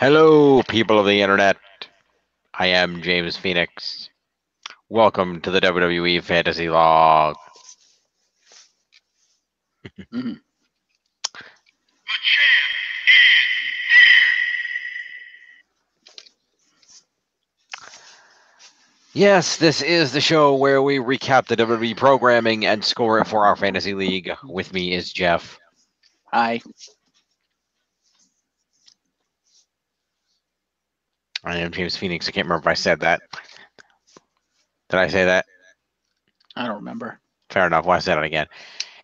Hello, people of the internet. I am James Phoenix. Welcome to the WWE Fantasy LOG. Mhm. Yes, this is the show where we recap the WWE programming and score it for our fantasy league. With me is Jeff. Hi. I am James Phoenix. I can't remember if I said that. Did I say that? I don't remember. Fair enough. Well, I said it again.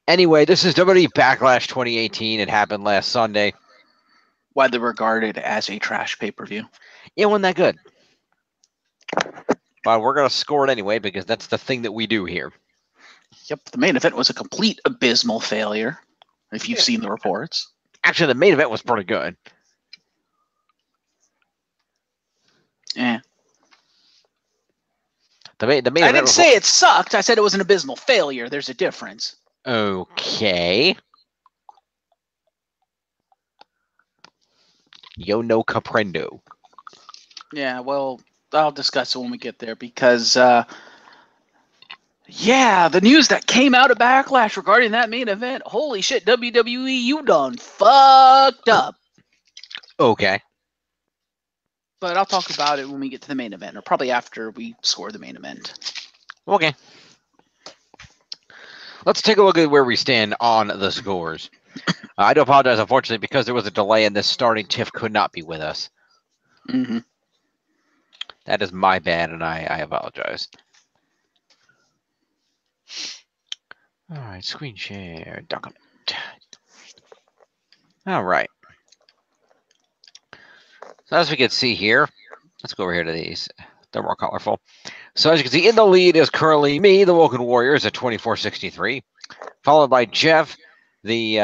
Anyway, this is WWE Backlash 2018. It happened last Sunday. Widely regarded as a trash pay-per-view. It wasn't that good. But we're going to score it anyway because that's the thing that we do here. Yep, the main event was a complete abysmal failure, if you've seen the reports. Actually, the main event was pretty good. Yeah. The main I event didn't was say it sucked. I said it was an abysmal failure. There's a difference. Okay. Yo no comprendo. Yeah, well, I'll discuss it when we get there because, yeah, the news that came out of Backlash regarding that main event, holy shit, WWE, you done fucked up. Okay. But I'll talk about it when we get to the main event, or probably after we score the main event. Okay. Let's take a look at where we stand on the scores. I do apologize, unfortunately, because there was a delay and this starting Tiff could not be with us. Mm-hmm. That is my bad, and I apologize. All right, screen share, document. All right. So as we can see here, let's go over here to these. They're more colorful. So as you can see, in the lead is currently me, the Woken Warriors, at 2463, followed by Jeff, the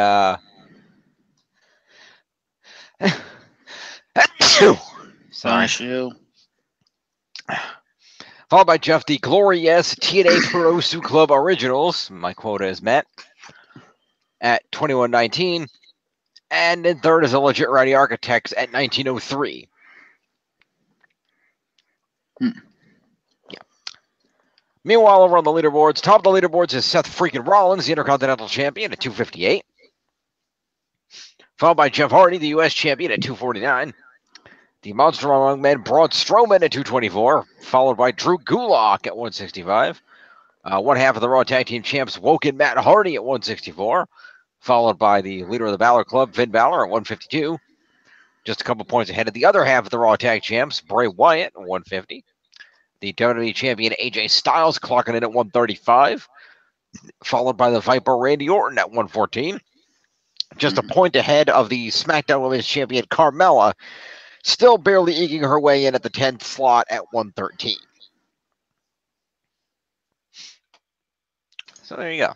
sorry. Followed by Jeff, the Glorious TNA Purosu Club Originals. My quota is met at 2119. And in third is the Legit Rowdy Architects at 1903. Yeah. Meanwhile, over on the leaderboards, top of the leaderboards is Seth freaking Rollins, the Intercontinental Champion, at 258. Followed by Jeff Hardy, the U.S. Champion, at 249. The Monster Among Men, Braun Strowman, at 224. Followed by Drew Gulak at 165. One half of the Raw Tag Team Champs, Woken Matt Hardy, at 164. Followed by the leader of the Balor Club, Finn Balor, at 152. Just a couple points ahead of the other half of the Raw Tag Champs, Bray Wyatt, at 150. The WWE Champion, AJ Styles, clocking in at 135. Followed by the Viper, Randy Orton, at 114. Just a point ahead of the SmackDown Women's Champion, Carmella, still barely eking her way in at the 10th slot at 113. So there you go.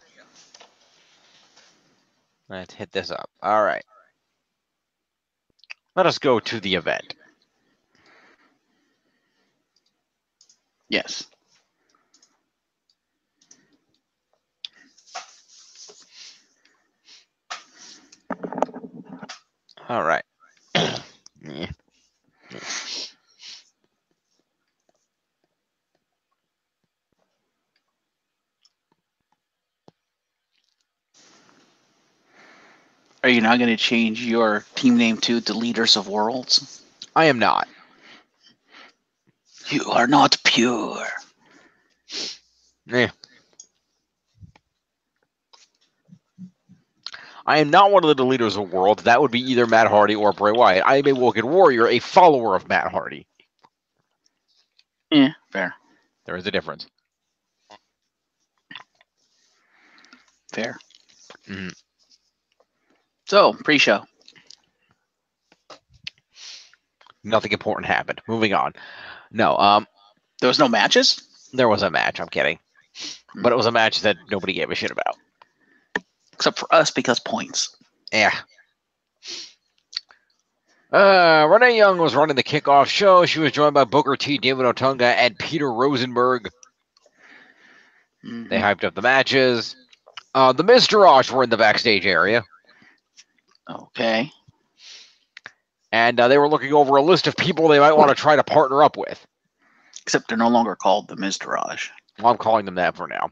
Let's hit this up. All right. Let us go to the event. Yes. All right. Are you now going to change your team name to the Leaders of Worlds? I am not. You are not pure. I am not one of the leaders of the world. That would be either Matt Hardy or Bray Wyatt. I am a Woken Warrior, a follower of Matt Hardy. Yeah, fair. There is a difference. Fair. Mm-hmm. So, pre-show. Nothing important happened. Moving on. No, there was no matches? There was a match. I'm kidding. But it was a match that nobody gave a shit about. Except for us, because points. Yeah. Renee Young was running the kickoff show. She was joined by Booker T, David Otunga, and Peter Rosenberg. Mm-hmm. They hyped up the matches. The Miz Taraj were in the backstage area. Okay. And they were looking over a list of people they might want to try to partner up with. Except they're no longer called the Miztourage. Well, I'm calling them that for now.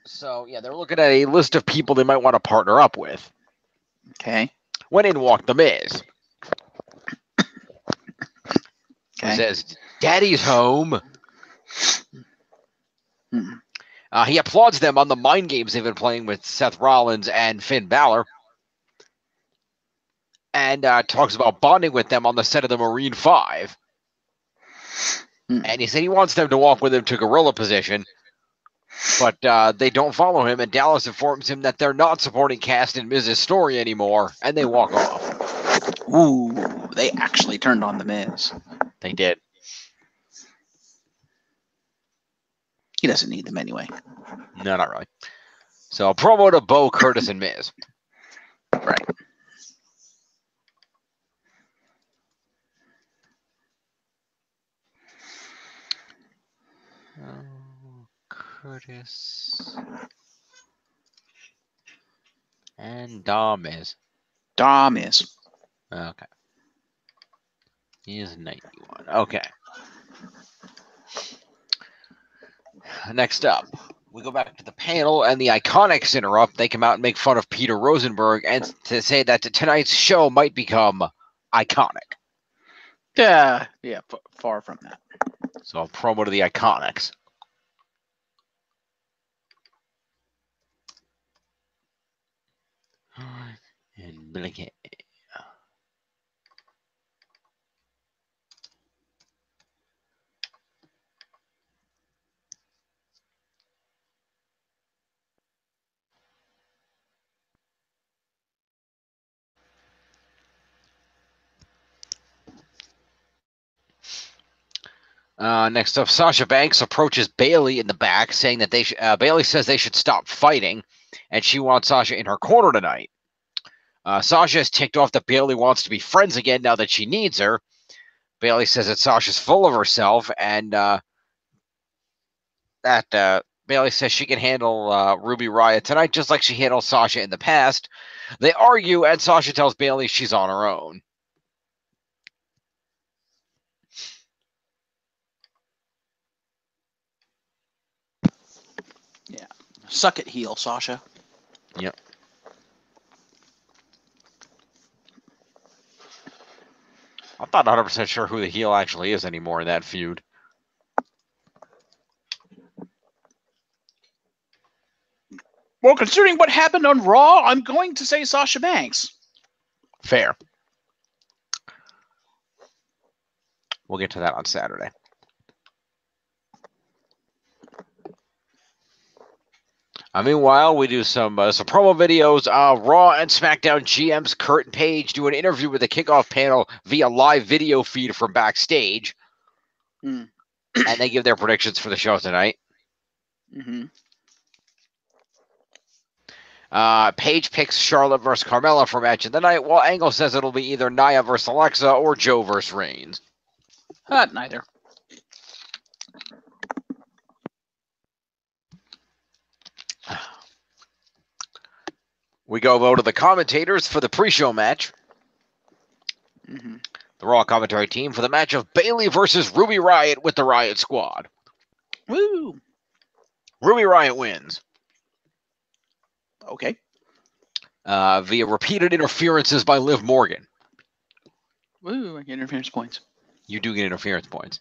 So, yeah, they're looking at a list of people they might want to partner up with. Okay. When in walked The Miz. Okay. He says, Daddy's home. He applauds them on the mind games they've been playing with Seth Rollins and Finn Balor. And talks about bonding with them on the set of the Marine 5. And he said he wants them to walk with him to gorilla position. But they don't follow him, and Dallas informs him that they're not supporting Cass and Miz's story anymore, and they walk off. Ooh, they actually turned on The Miz. They did. He doesn't need them anyway. No, not really. So, promo to Bo, Curtis, and Miz. Right. Curtis and Dom is. Dom is. Okay. He is 91. Okay. Next up, we go back to the panel, and the Iconics interrupt. They come out and make fun of Peter Rosenberg and to say that tonight's show might become iconic. Yeah, far from that. So, a promo to the Iconics. And Blake. Next up, Sasha Banks approaches Bayley in the back, saying that Bayley says they should stop fighting, and she wants Sasha in her corner tonight. Sasha is ticked off that Bayley wants to be friends again now that she needs her. Bayley says that Sasha's full of herself, and that Bayley says she can handle Ruby Riott tonight, just like she handled Sasha in the past. They argue, and Sasha tells Bayley she's on her own. Yeah. Suck it, heel, Sasha. Yep. I'm not 100% sure who the heel actually is anymore in that feud. Well, considering what happened on Raw, I'm going to say Sasha Banks. Fair. We'll get to that on Saturday. Meanwhile, we do some promo videos. Raw and SmackDown GMs Kurt and Paige do an interview with the kickoff panel via live video feed from backstage. And they give their predictions for the show tonight. Paige picks Charlotte versus Carmella for match of the night, while Angle says it'll be either Nia versus Alexa or Joe versus Reigns. Neither. We go to the commentators for the pre-show match. The Raw commentary team for the match of Bayley versus Ruby Riott with the Riott Squad. Woo! Ruby Riott wins. Okay. Via repeated interferences by Liv Morgan. Woo, I get interference points. You do get interference points.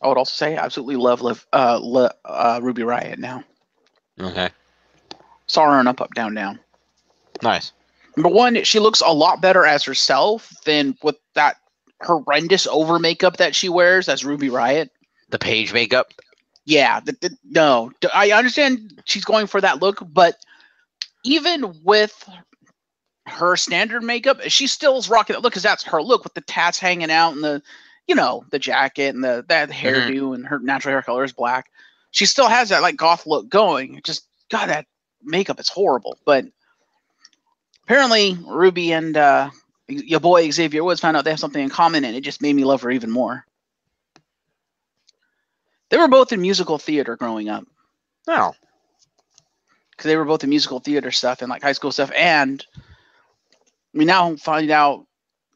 I would also say I absolutely love Ruby Riott now. Okay. Saw her on Up, Down, Down. Nice. Number one, she looks a lot better as herself than with that horrendous over makeup that she wears as Ruby Riott. The Paige makeup? Yeah. No. I understand she's going for that look, but even with her standard makeup, she still's rocking that look because that's her look with the tats hanging out and the jacket and that hairdo and her natural hair color is black. She still has that like goth look going. Just, God, that makeup is horrible. But apparently Ruby and your boy Xavier Woods found out they have something in common, and it just made me love her even more. They were both in musical theater growing up. Oh. because they were both in musical theater stuff and like high school stuff. And we now find out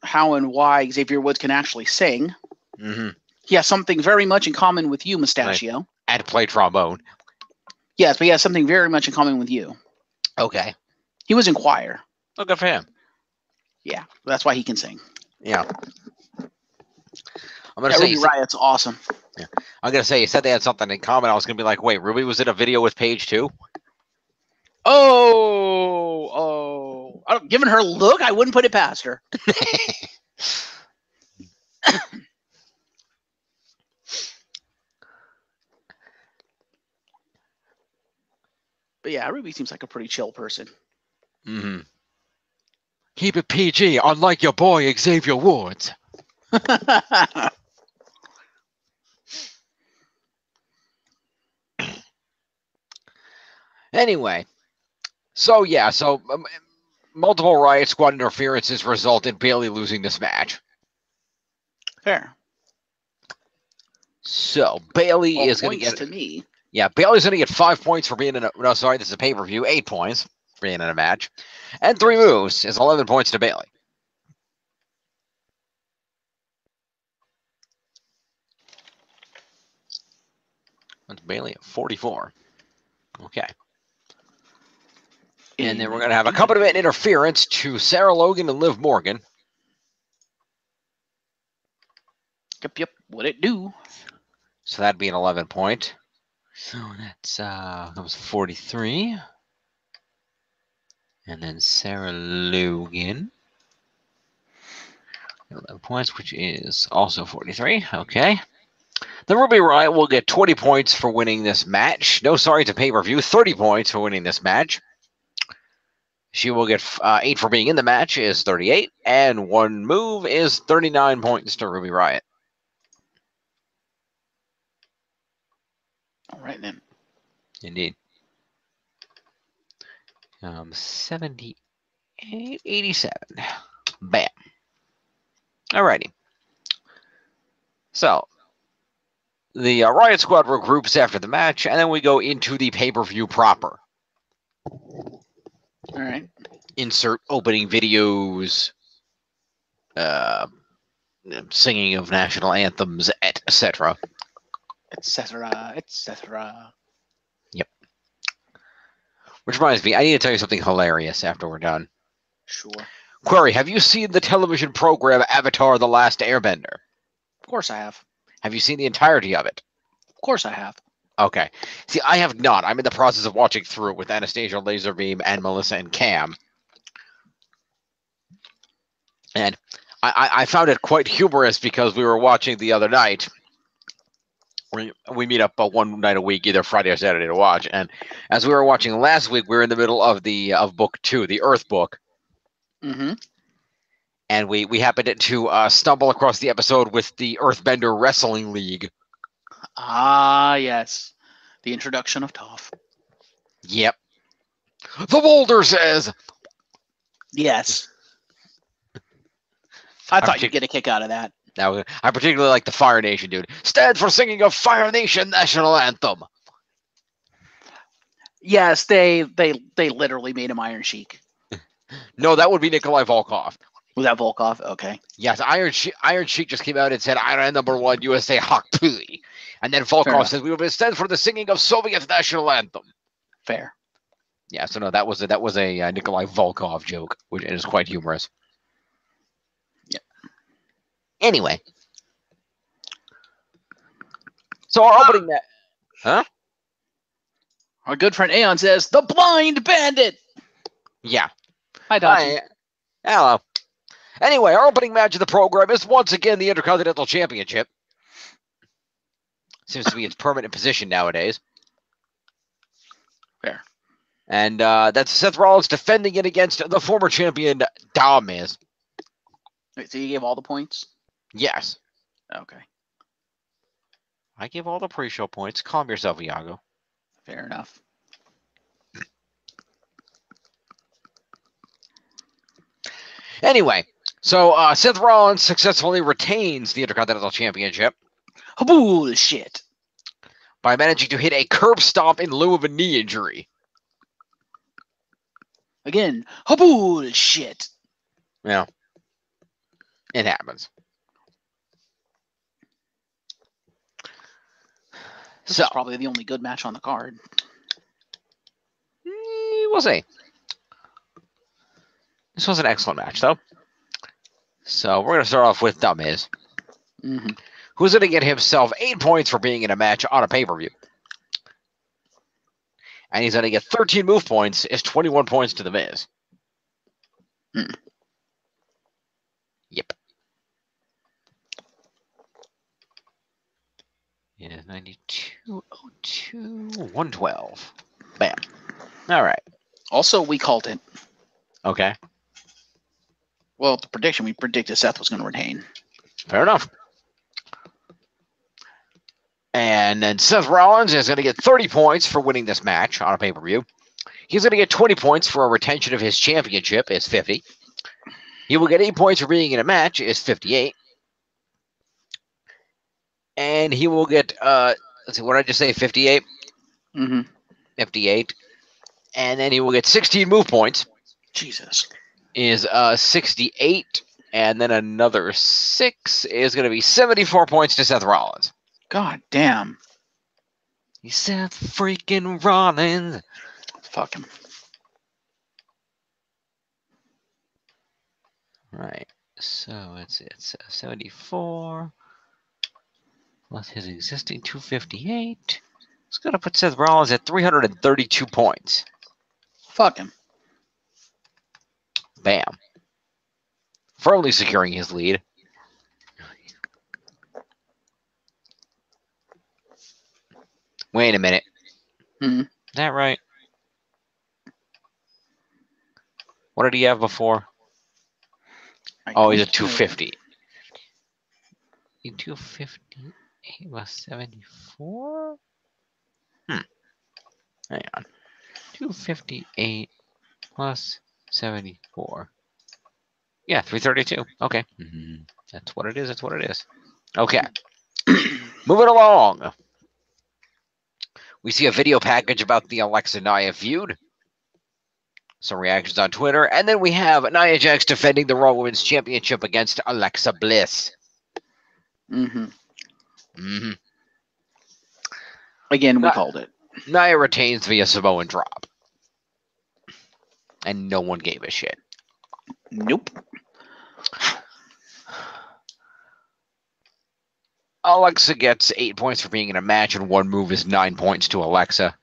how and why Xavier Woods can actually sing. Mm-hmm. He has something very much in common with you, Mustachio. Right. And play trombone. Yes, but he has something very much in common with you. Okay. He was in choir. Oh, good for him. Yeah, that's why he can sing. Yeah. I'm gonna say Ruby Riot's awesome. Yeah. I'm gonna say you said they had something in common. I was gonna be like, wait, Ruby was in a video with Paige too? Given her look, I wouldn't put it past her. But yeah, Ruby seems like a pretty chill person. Mm-hmm. Keep it PG, unlike your boy Xavier Woods. Anyway, so multiple Riot Squad interferences result in Bayley losing this match. Fair. So Bayley is going to get to me. Yeah, Bayley's going to get 5 points for being in a. No, sorry, this is a pay-per-view. 8 points for being in a match, and 3 moves is 11 points to Bayley. That's Bayley at 44. Okay. And then we're going to have accompaniment interference to Sarah Logan and Liv Morgan. Yep. What it do? So that'd be an 11 point. So that's that was 43. And then Sarah Logan. 11 points, which is also 43. Okay. Then Ruby Riott will get 20 points for winning this match. No, sorry, to pay-per-view. 30 points for winning this match. She will get 8 for being in the match, is 38. And 1 move is 39 points to Ruby Riott. All right, then. Indeed. 78, 87. Bam. Alrighty. So, the Riot Squad regroups after the match, and then we go into the pay-per-view proper. All right. Insert opening videos, singing of national anthems, etc. Etc. Etc. Yep. Which reminds me, I need to tell you something hilarious after we're done. Sure. Query, have you seen the television program Avatar: The Last Airbender? Of course I have. Have you seen the entirety of it? Of course I have. Okay. See, I have not. I'm in the process of watching through it with Anastasia Laserbeam and Melissa and Cam. And I found it quite humorous because we were watching the other night. We meet up one night a week, either Friday or Saturday, to watch. And as we were watching last week, we were in the middle of of book 2, the Earth book. Mm-hmm. And we happened to stumble across the episode with the Earthbender Wrestling League. Ah, yes. The introduction of Toph. Yep. The Boulder says. Yes. I thought you'd get a kick out of that. Now, I particularly like the Fire Nation dude. Stands for singing of Fire Nation national anthem. Yes, they literally made him Iron Sheik. No, that would be Nikolai Volkov. Was that Volkov? Okay. Yes, Iron Sheik just came out and said, "Iron #1 USA Hawk Pui." And then Volkov says, "We will stand for the singing of Soviet national anthem." Fair. Yeah, so no, that was a Nikolai Volkov joke, which is quite humorous. Yeah. Anyway, so our opening that, huh? Our good friend Aeon says, "The Blind Bandit." Yeah. Hi, Dodgy. Hello. Anyway, our opening match of the program is once again the Intercontinental Championship. Seems to be its permanent position nowadays. Fair. And that's Seth Rollins defending it against the former champion, Dom Miz. Wait, so you gave all the points? Yes. Okay. I gave all the pre-show points. Calm yourself, Iago. Fair enough. Anyway, so Seth Rollins successfully retains the Intercontinental Championship. Bullshit. By managing to hit a curb stomp in lieu of a knee injury. Again, bullshit. Yeah. It happens. This So, is probably the only good match on the card. we'll see. This was an excellent match, though. So, we're going to start off with The Miz. Mm-hmm. Who's going to get himself 8 points for being in a match on a pay-per-view. And he's going to get 13 move points. It's 21 points to The Miz. Yep. Yeah, 92.02, 112. Bam. All right. Also, we called it. Okay. Well, the prediction, we predicted Seth was going to retain. Fair enough. And then Seth Rollins is going to get 30 points for winning this match on a pay-per-view. He's going to get 20 points for a retention of his championship, is 50. He will get 8 points for being in a match, is 58. And he will get, let's see, what did I just say, 58? Mm-hmm. 58. And then he will get 16 move points. Jesus. Is 68. And then another 6 is going to be 74 points to Seth Rollins. God damn. He's Seth freaking Rollins. Fuck him. Right. So it's 74 plus his existing 258. It's going to put Seth Rollins at 332 points. Fuck him. Bam. Firmly securing his lead. Wait a minute. Mm-hmm. Is that right? What did he have before? Oh, he's at 250. 258 plus 74? Hang on. 258 plus 74. Yeah, 332. Okay. That's what it is. That's what it is. Okay. Moving along. We see a video package about the Alexa Nia feud. Some reactions on Twitter. And then we have Nia Jax defending the Raw Women's Championship against Alexa Bliss. Again, we called it. Nia retains via Samoan drop. And no one gave a shit. Nope. Alexa gets 8 points for being in a match, and one move is 9 points to Alexa.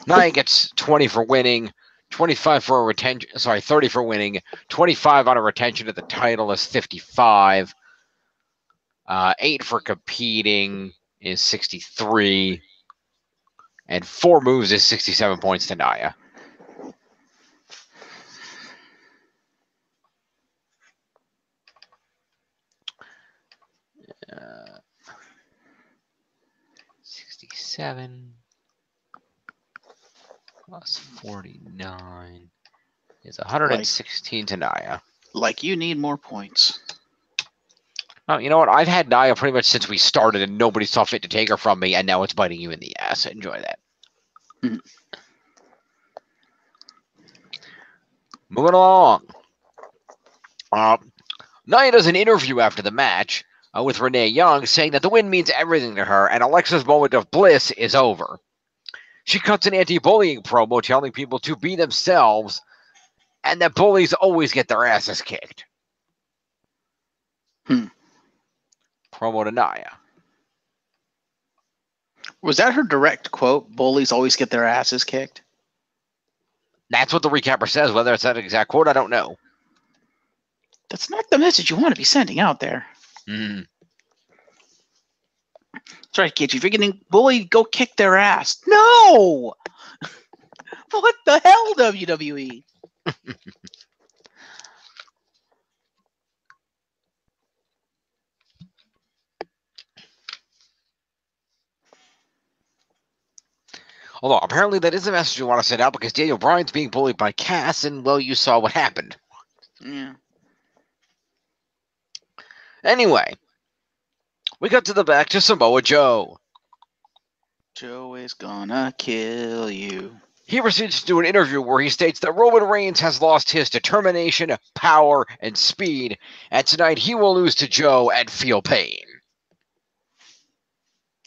Nia gets 20 for winning, 25 for a retention. Sorry, 30 for winning, 25 on a retention of the title is 55. 8 for competing is 63. And 4 moves is 67 points to Nia. Uh, 67 plus 49 is 116 to Nia. Like you need more points. Oh, you know what? I've had Nia pretty much since we started, and nobody saw fit to take her from me, and now it's biting you in the ass. Enjoy that. Moving along. Nia does an interview after the match with Renee Young, saying that the win means everything to her, and Alexa's moment of bliss is over. She cuts an anti-bullying promo telling people to be themselves, and that bullies always get their asses kicked. Promo to Nia. Was that her direct quote? Bullies always get their asses kicked? That's what the recapper says. Whether it's that exact quote, I don't know. That's not the message you want to be sending out there. That's right, kids. If you're getting bullied, go kick their ass. No! What the hell, WWE? Although, apparently that is a message you want to send out because Daniel Bryan's being bullied by Cass, and, well, you saw what happened. Yeah. Anyway, We cut to the back to Samoa Joe. Joe is gonna kill you. He proceeds to do an interview where he states that Roman Reigns has lost his determination, power, and speed, and tonight he will lose to Joe and feel pain.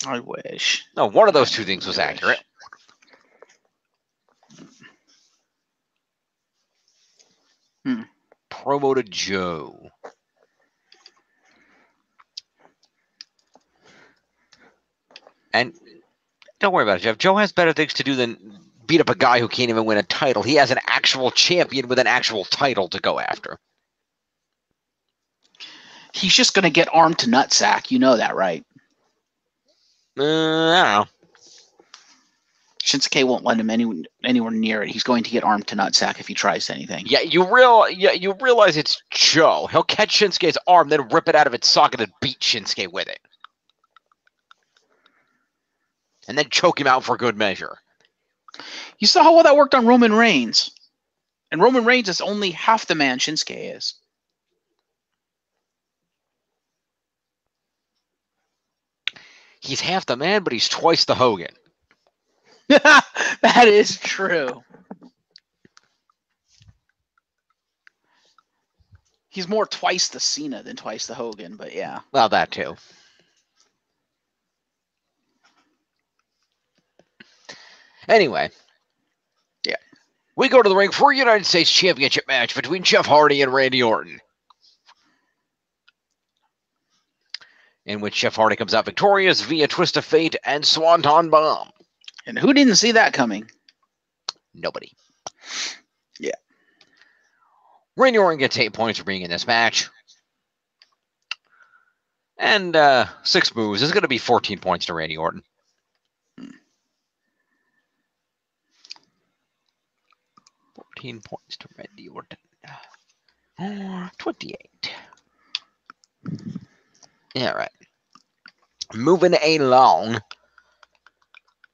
I wish. No, one of those two things was accurate. Promo to Joe. And don't worry about it, Jeff. Joe has better things to do than beat up a guy who can't even win a title. He has an actual champion with an actual title to go after. He's just going to get armed to nutsack. You know that, right? I don't know. Shinsuke won't let him anywhere near it. He's going to get armed to nutsack if he tries anything. Yeah, you realize it's Joe. He'll catch Shinsuke's arm, then rip it out of its socket and beat Shinsuke with it. And then choke him out for good measure. You saw how well that worked on Roman Reigns. And Roman Reigns is only half the man Shinsuke is. He's half the man, but he's twice the Hogan. That is true. He's more twice the Cena than twice the Hogan, but yeah. Well, that too. Anyway. Yeah. We go to the ring for a United States Championship match between Jeff Hardy and Randy Orton, in which Jeff Hardy comes out victorious via Twist of Fate and Swanton Bomb. And who didn't see that coming? Nobody. Yeah. Randy Orton gets 8 points for being in this match. And 6 moves is going to be 14 points to Randy Orton. 14 points to Randy Orton. 28. Yeah, right. Moving along.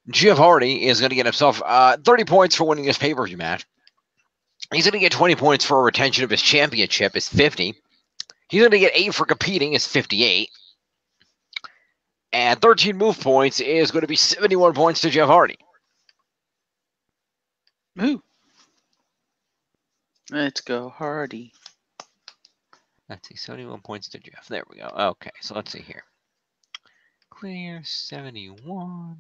Jeff Hardy is going to get himself 30 points for winning this pay-per-view match. He's going to get 20 points for a retention of his championship, is 50. He's going to get 8 for competing, is 58. And 13 move points is going to be 71 points to Jeff Hardy. Ooh. Let's go Hardy. Let's see, 71 points to Jeff. There we go. Okay, so let's see here. Clear 71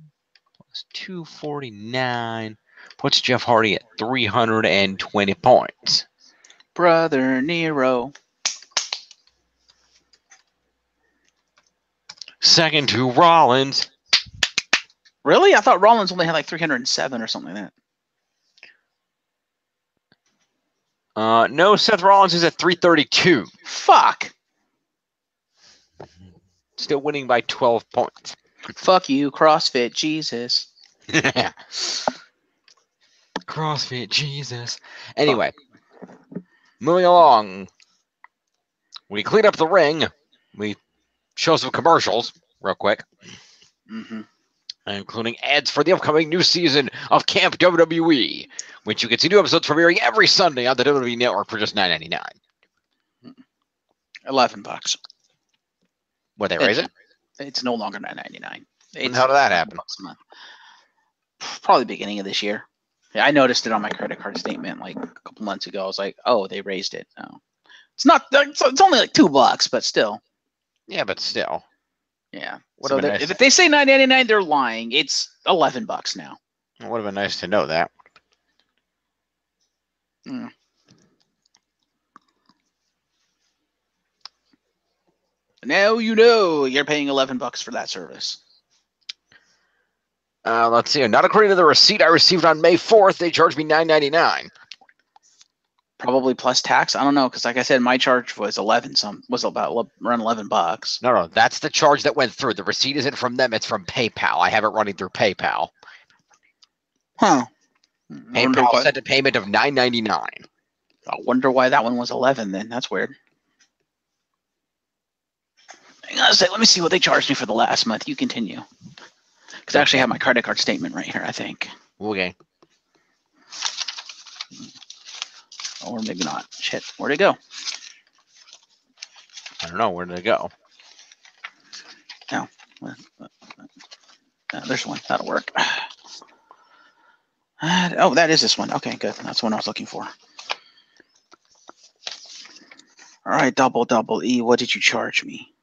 plus 249 puts Jeff Hardy at 320 points. Brother Nero. Second to Rollins. Really? I thought Rollins only had like 307 or something like that. No, Seth Rollins is at 332. Fuck. Still winning by 12 points. Fuck you, CrossFit Jesus. CrossFit Jesus. Anyway, moving along. We clean up the ring. We show some commercials real quick. Mm-hmm. Including ads for the upcoming new season of Camp WWE, which you can see new episodes premiering every Sunday on the WWE Network for just $9.99. $11. What, they raise it? It's no longer $9.99. And how did that happen? A month. Probably beginning of this year. Yeah, I noticed it on my credit card statement like a couple months ago. I was like, oh, they raised it. No, it's not. It's only like $2, but still. Yeah, but still. Yeah. So nice. If they say $9.99, they're lying. It's $11 now. It would have been nice to know that. Now you know you're paying $11 for that service. Let's see. Not according to the receipt I received on May 4th. They charged me $9.99. Probably plus tax. I don't know, because like I said, my charge was around $11. No, that's the charge that went through. The receipt isn't from them; it's from PayPal. I have it running through PayPal. Huh? PayPal sent a payment of $9.99. I wonder why that one was 11. Then that's weird. Hang on a sec. Let me see what they charged me for the last month. You continue, because I actually have my credit card statement right here. I think. Okay. Or maybe not. Shit. Where'd it go? I don't know. Where did it go? No. There's one. That'll work. Oh, that is this one. Okay, good. That's the one I was looking for. All right, double E. What did you charge me?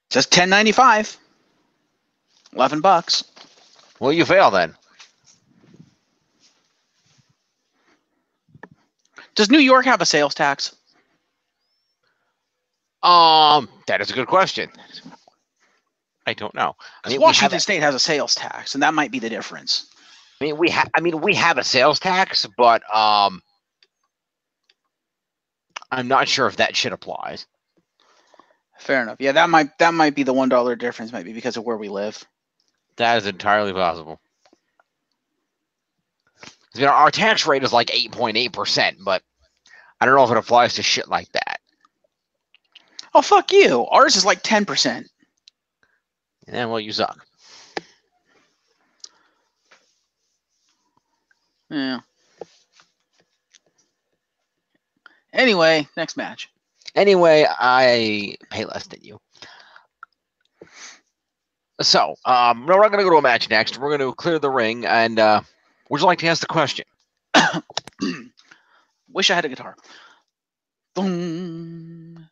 It says $10.95. $11. Well, you fail then. Does New York have a sales tax? That is a good question. I don't know. I mean, Washington State has a sales tax, and that might be the difference. I mean, we have a sales tax, but I'm not sure if that shit applies. Fair enough. Yeah, that might be the $1 difference. Might be because of where we live. That is entirely possible. You know, our tax rate is like 8.8%, but I don't know if it applies to shit like that. Oh, fuck you. Ours is like 10%. Yeah, well, you suck. Yeah. Anyway, next match. Anyway, I pay less than you. So, no, we're not going to go to a match next. We're going to clear the ring, and would you like to ask the question? Wish I had a guitar. Boom.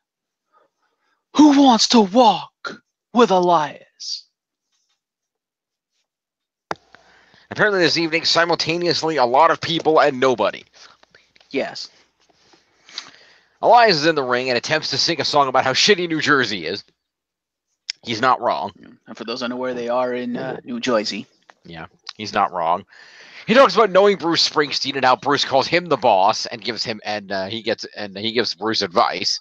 Who wants to walk with Elias? Apparently this evening, simultaneously, a lot of people and nobody. Yes. Elias is in the ring and attempts to sing a song about how shitty New Jersey is. He's not wrong. And for those unaware, they are in New Jersey. Yeah, he's not wrong. He talks about knowing Bruce Springsteen and how Bruce calls him the boss and gives him he gives Bruce advice.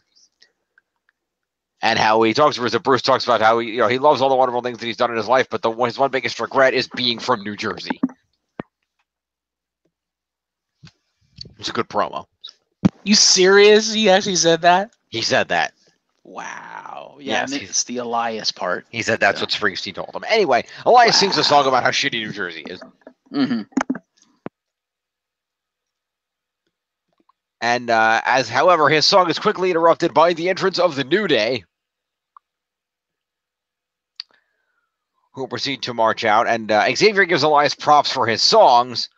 And how he talks to Bruce. Bruce talks about how he loves all the wonderful things that he's done in his life, but his one biggest regret is being from New Jersey. It's a good promo. You serious? He actually said that? He said that. Wow. Yeah, Yes, it's the Elias part. He said that's what Springsteen told him. Anyway, Elias sings a song about how shitty New Jersey is. Mm-hmm. And however, his song is quickly interrupted by the entrance of the New Day, who proceed to march out. And Xavier gives Elias props for his songs.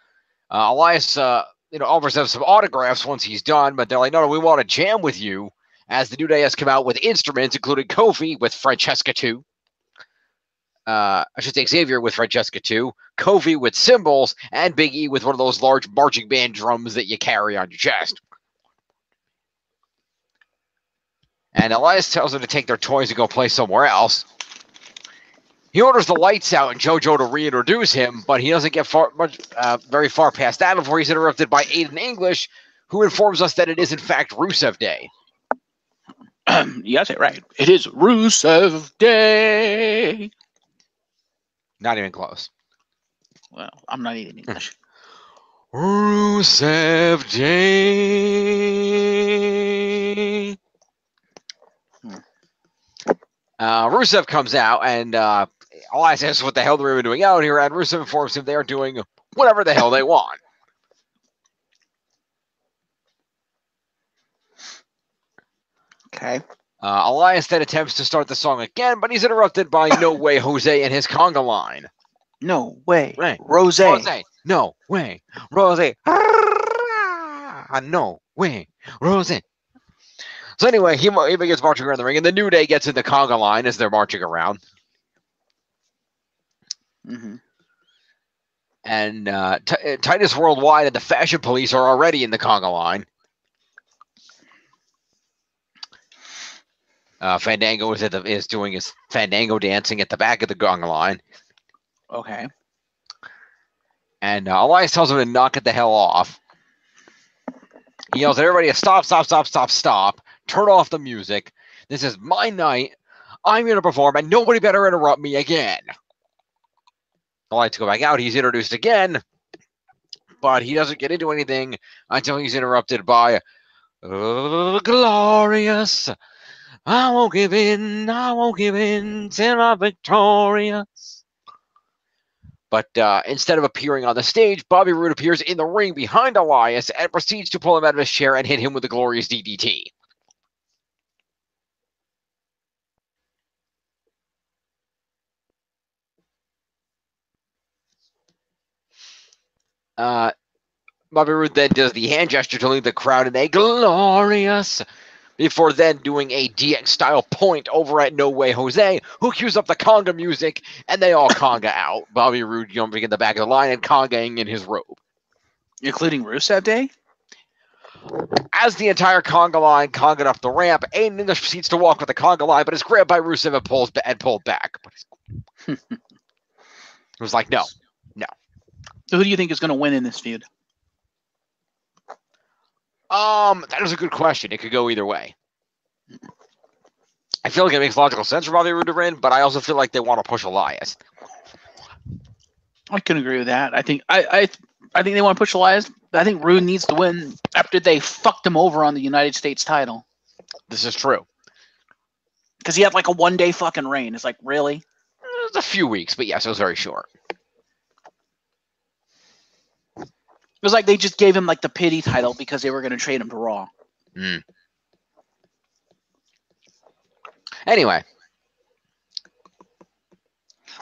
Elias, offers them some autographs once he's done, but they're like, no, we want to jam with you. As the New Day has come out with instruments, including Kofi with Francesca 2. I should say Xavier with Francesca 2, Kofi with cymbals, and Big E with one of those large marching band drums that you carry on your chest. And Elias tells them to take their toys and go play somewhere else. He orders the lights out and JoJo to reintroduce him, but he doesn't get very far past that before he's interrupted by Aiden English, who informs us that it is in fact Rusev Day. You got it right. It is Rusev Day. Not even close. Well, I'm not eating English. Rusev Day. Rusev comes out, and Elias asks what the hell they're even doing out here, and Rusev informs him they are doing whatever the hell they want. Okay. Elias then attempts to start the song again, but he's interrupted by No Way Jose and his conga line. No way. Right. Rose. No way. Rose. No way. Rose. So anyway, he begins marching around the ring, and the New Day gets in the conga line as they're marching around. Mm-hmm. And Titus Worldwide and the Fashion Police are already in the conga line. Fandango is doing his Fandango dancing at the back of the conga line. Okay. And Elias tells him to knock it the hell off. He yells at everybody to stop, stop, stop, stop, stop. Turn off the music. This is my night. I'm going to perform, and nobody better interrupt me again. The lights go back out. He's introduced again, but he doesn't get into anything until he's interrupted by Glorious. I won't give in till I'm victorious. But instead of appearing on the stage, Bobby Roode appears in the ring behind Elias and proceeds to pull him out of his chair and hit him with a glorious DDT. Bobby Roode then does the hand gesture to lead the crowd in a glorious, before then doing a DX-style point over at No Way Jose, who cues up the conga music, and they all conga out. Bobby Roode jumping in the back of the line and congaing in his robe. Including Rusev Day? As the entire conga line congaed up the ramp, Aiden English proceeds to walk with the conga line, but is grabbed by Rusev and pulled back. It was like, no. So who do you think is going to win in this feud? That is a good question. It could go either way. I feel like it makes logical sense for Bobby Roode to win, but I also feel like they want to push Elias. I can agree with that. I think they want to push Elias. I think Roode needs to win after they fucked him over on the United States title. This is true. Because he had like a one-day fucking reign. It's like, really? It was a few weeks, but yes, it was very short. It was like they just gave him like the pity title because they were going to trade him to Raw. Anyway.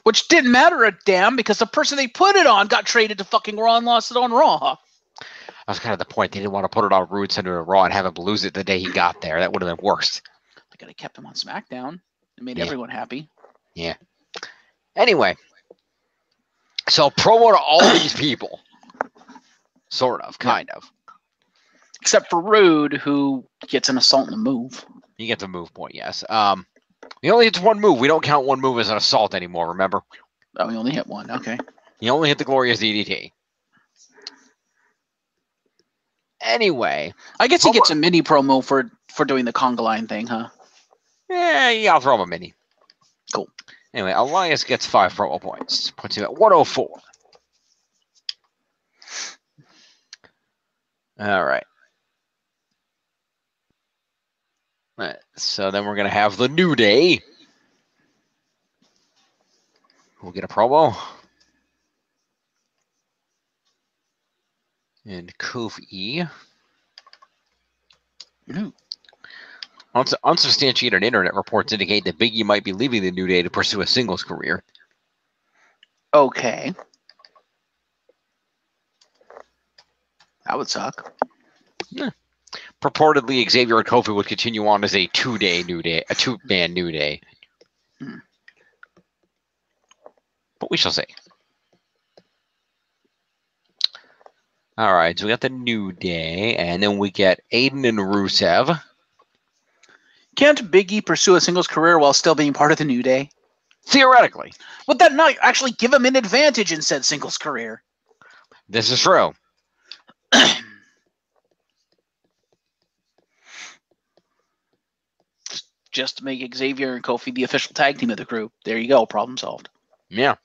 Which didn't matter a damn because the person they put it on got traded to fucking Raw and lost it on Raw. That was kind of the point. They didn't want to put it on Roode, send it to Raw, and have him lose it the day he got there. That would have been worse. They could have kept him on SmackDown. It made everyone happy. Yeah. Anyway. So promo to all these people. Sort of, kind of. Except for Roode, who gets an assault and a move. He gets a move point, yes. He only hits one move. We don't count one move as an assault anymore, remember? Oh, he only hit one. Okay. He only hit the glorious DDT. Anyway. I guess he gets a mini promo for doing the conga line thing, huh? Yeah, I'll throw him a mini. Cool. Anyway, Elias gets 5 promo points. Puts him at 104. All right. So then we're going to have the New Day. We'll get a promo. And Kofi. Unsubstantiated internet reports indicate that Big E might be leaving the New Day to pursue a singles career. Okay. That would suck. Yeah. Purportedly, Xavier and Kofi would continue on as a two-man New Day. But we shall see. All right, so we got the New Day, and then we get Aiden and Rusev. Can't Big E pursue a singles career while still being part of the New Day? Theoretically. Would that not actually give him an advantage in said singles career? This is true. Just to make Xavier and Kofi the official tag team of the group. There you go. Problem solved. Yeah.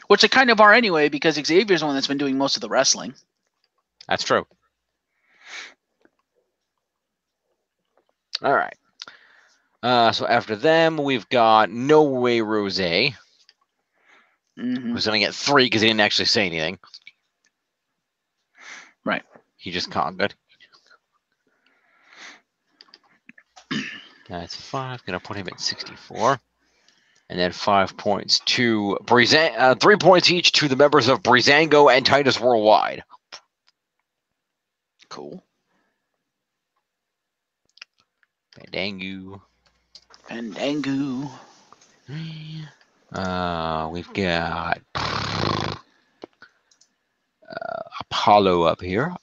Which they kind of are anyway, because Xavier's the one that's been doing most of the wrestling. That's true. All right. So after them, we've got No Way Rose, who's going to get 3 because he didn't actually say anything. Right. He just conquered. That's 5. Going to put him at 64. And then 5 points to 3 points each to the members of Breezango and Titus Worldwide. Cool. Fandango. We've got Apollo up here.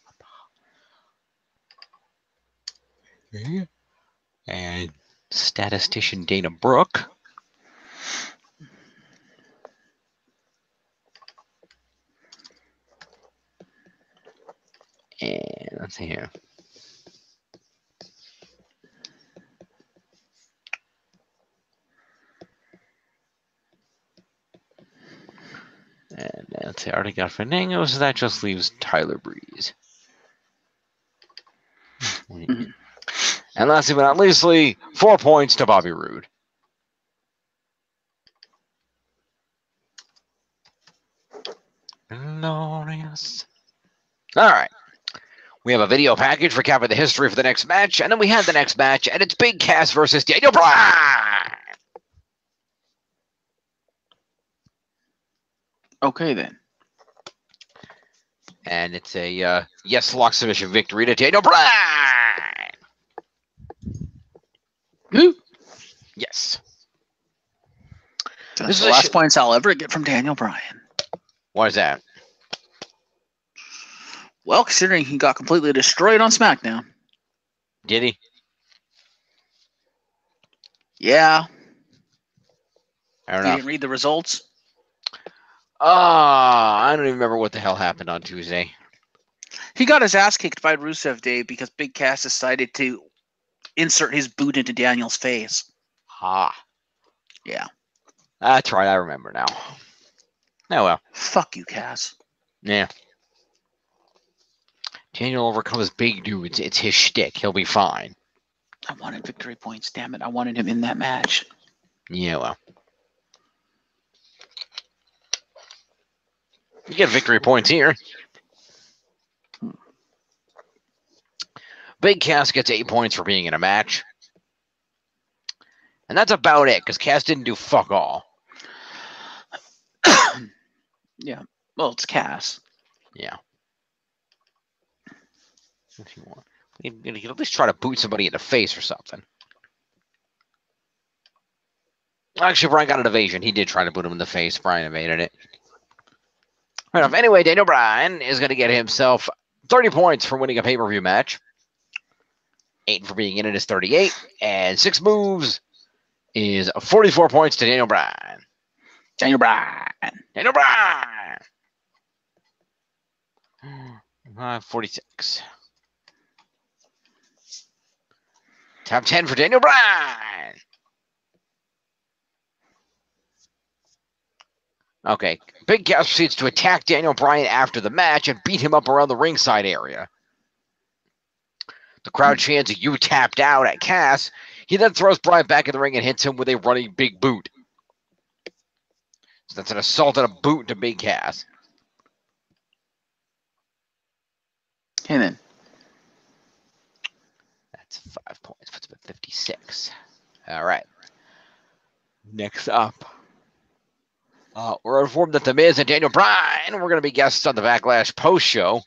And statistician Dana Brooke. And let's see here. And let's see, I already got Fandango, so that just leaves Tyler Breeze. And lastly but not leastly, 4 points to Bobby Roode. Glorious. All right. We have a video package recapping the history for the next match, and then we have the next match, and it's Big Cass versus Daniel Bryan. Okay, then. And it's a yes lock submission victory to Daniel Bryan. Who? Yes. That's the last points I'll ever get from Daniel Bryan. Why is that? Well, considering he got completely destroyed on SmackDown. Did he? Yeah. I don't You know. didn't read the results? I don't even remember what the hell happened on Tuesday. He got his ass kicked by Rusev Day because Big Cass decided to insert his boot into Daniel's face. Ah. Yeah. That's right. I remember now. Oh, well. Fuck you, Cass. Yeah. Daniel overcomes big dudes. It's his shtick. He'll be fine. I wanted victory points. Damn it. I wanted him in that match. Yeah, well. You get victory points here. Big Cass gets 8 points for being in a match. And that's about it, because Cass didn't do fuck all. Yeah. Well, it's Cass. Yeah. If you want. You can at least try to boot somebody in the face or something. Actually, Bryan got an evasion. He did try to boot him in the face. Bryan evaded it. Right enough. Anyway, Daniel Bryan is going to get himself 30 points for winning a pay-per-view match. 8 for being in it is 38. And 6 moves is 44 points to Daniel Bryan. Daniel Bryan. Daniel Bryan! 46. Top 10 for Daniel Bryan. Okay. Big Cass proceeds to attack Daniel Bryan after the match and beat him up around the ringside area. The crowd chants, "You tapped out" at Cass. He then throws Bryan back in the ring and hits him with a running big boot. So that's an assault and a boot to Big Cass. Okay, then. That's 5 points. Puts him at 56. All right. Next up, we're informed that The Miz and Daniel Bryan were going to be guests on the Backlash post show.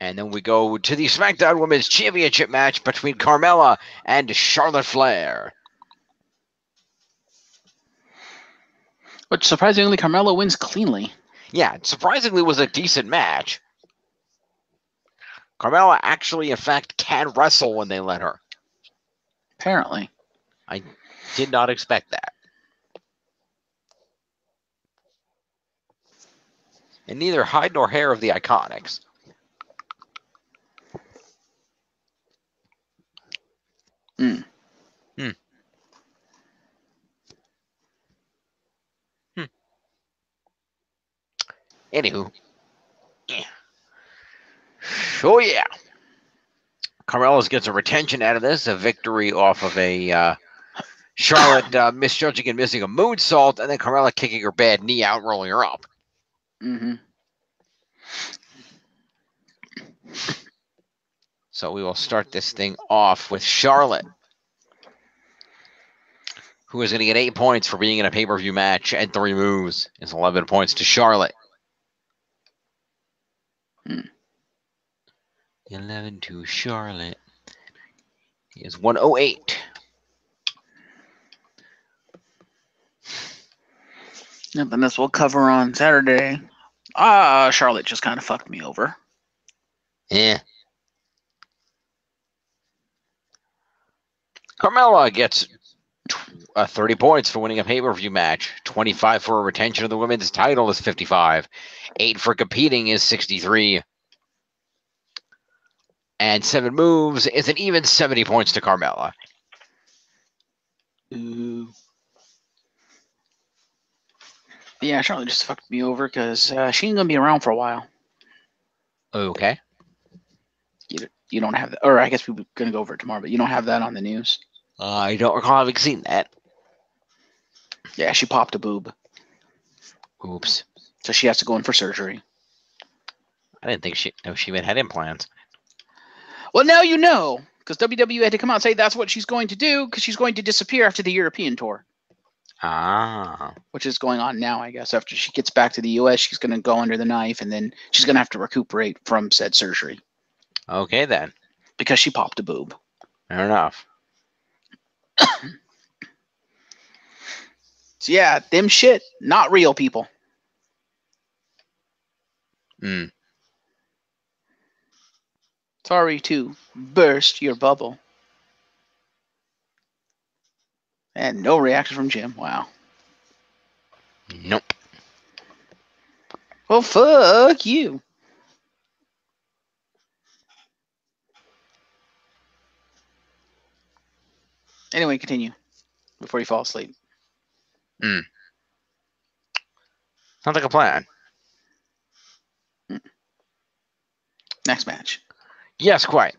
And then we go to the SmackDown Women's Championship match between Carmella and Charlotte Flair. But surprisingly, Carmella wins cleanly. Yeah, it surprisingly was a decent match. Carmella actually, in fact, can wrestle when they let her. Apparently. I did not expect that. And neither hide nor hair of the Iconics. Anywho. Yeah. Oh, yeah. Carmella gets a retention out of this, a victory off of a Charlotte misjudging and missing a moonsault, and then Carmella kicking her bad knee out, rolling her up. Mm-hmm. So we will start this thing off with Charlotte, who is going to get 8 points for being in a pay-per-view match and 3 moves. It's 11 points to Charlotte. 11 to Charlotte is 108. Yep, and this we'll cover on Saturday. Charlotte just kind of fucked me over. Yeah. Carmella gets 30 points for winning a pay-per-view match. 25 for a retention of the women's title is 55. 8 for competing is 63. And 7 moves is an even 70 points to Carmella. Ooh. Yeah, Charlotte just fucked me over because she ain't going to be around for a while. Okay. You don't have that. Or I guess we're going to go over it tomorrow, but you don't have that on the news. I don't recall having seen that. Yeah, she popped a boob. Oops. So she has to go in for surgery. I didn't think she even had implants. Well, now you know, because WWE had to come out and say that's what she's going to do, because she's going to disappear after the European tour. Ah. which is going on now, I guess. After she gets back to the U.S., she's going to go under the knife, and then she's going to have to recuperate from said surgery Okay, then. because she popped a boob. Fair enough. So yeah, them shit, not real people. Mm. Sorry to burst your bubble. And no reaction from Jim. Wow. Nope. Well, fuck you. Anyway, continue before you fall asleep. Mm. Sounds like a plan. Next match. Yes, quite.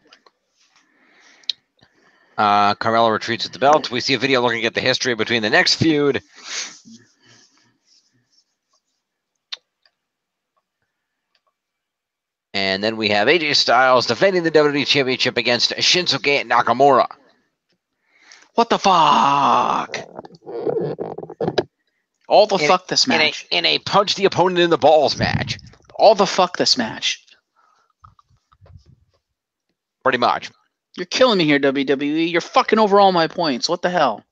Carmella retreats with the belt. We see a video looking at the history between the next feud. And then we have AJ Styles defending the WWE Championship against Shinsuke Nakamura. What the fuck? All the fuck this match. In a punch the opponent in the balls match. All the fuck this match. Pretty much. You're killing me here, WWE. You're fucking over all my points. What the hell?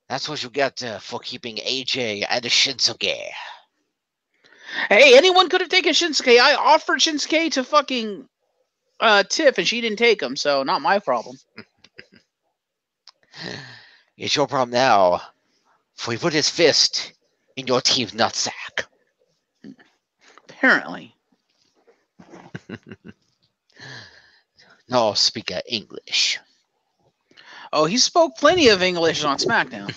That's what you get for keeping AJ and Shinsuke. Hey, anyone could have taken Shinsuke. I offered Shinsuke to fucking Tiff, and she didn't take him, so not my problem. It's your problem now, for he put his fist in your team's nutsack. Apparently. No, speak English. Oh, he spoke plenty of English on SmackDown.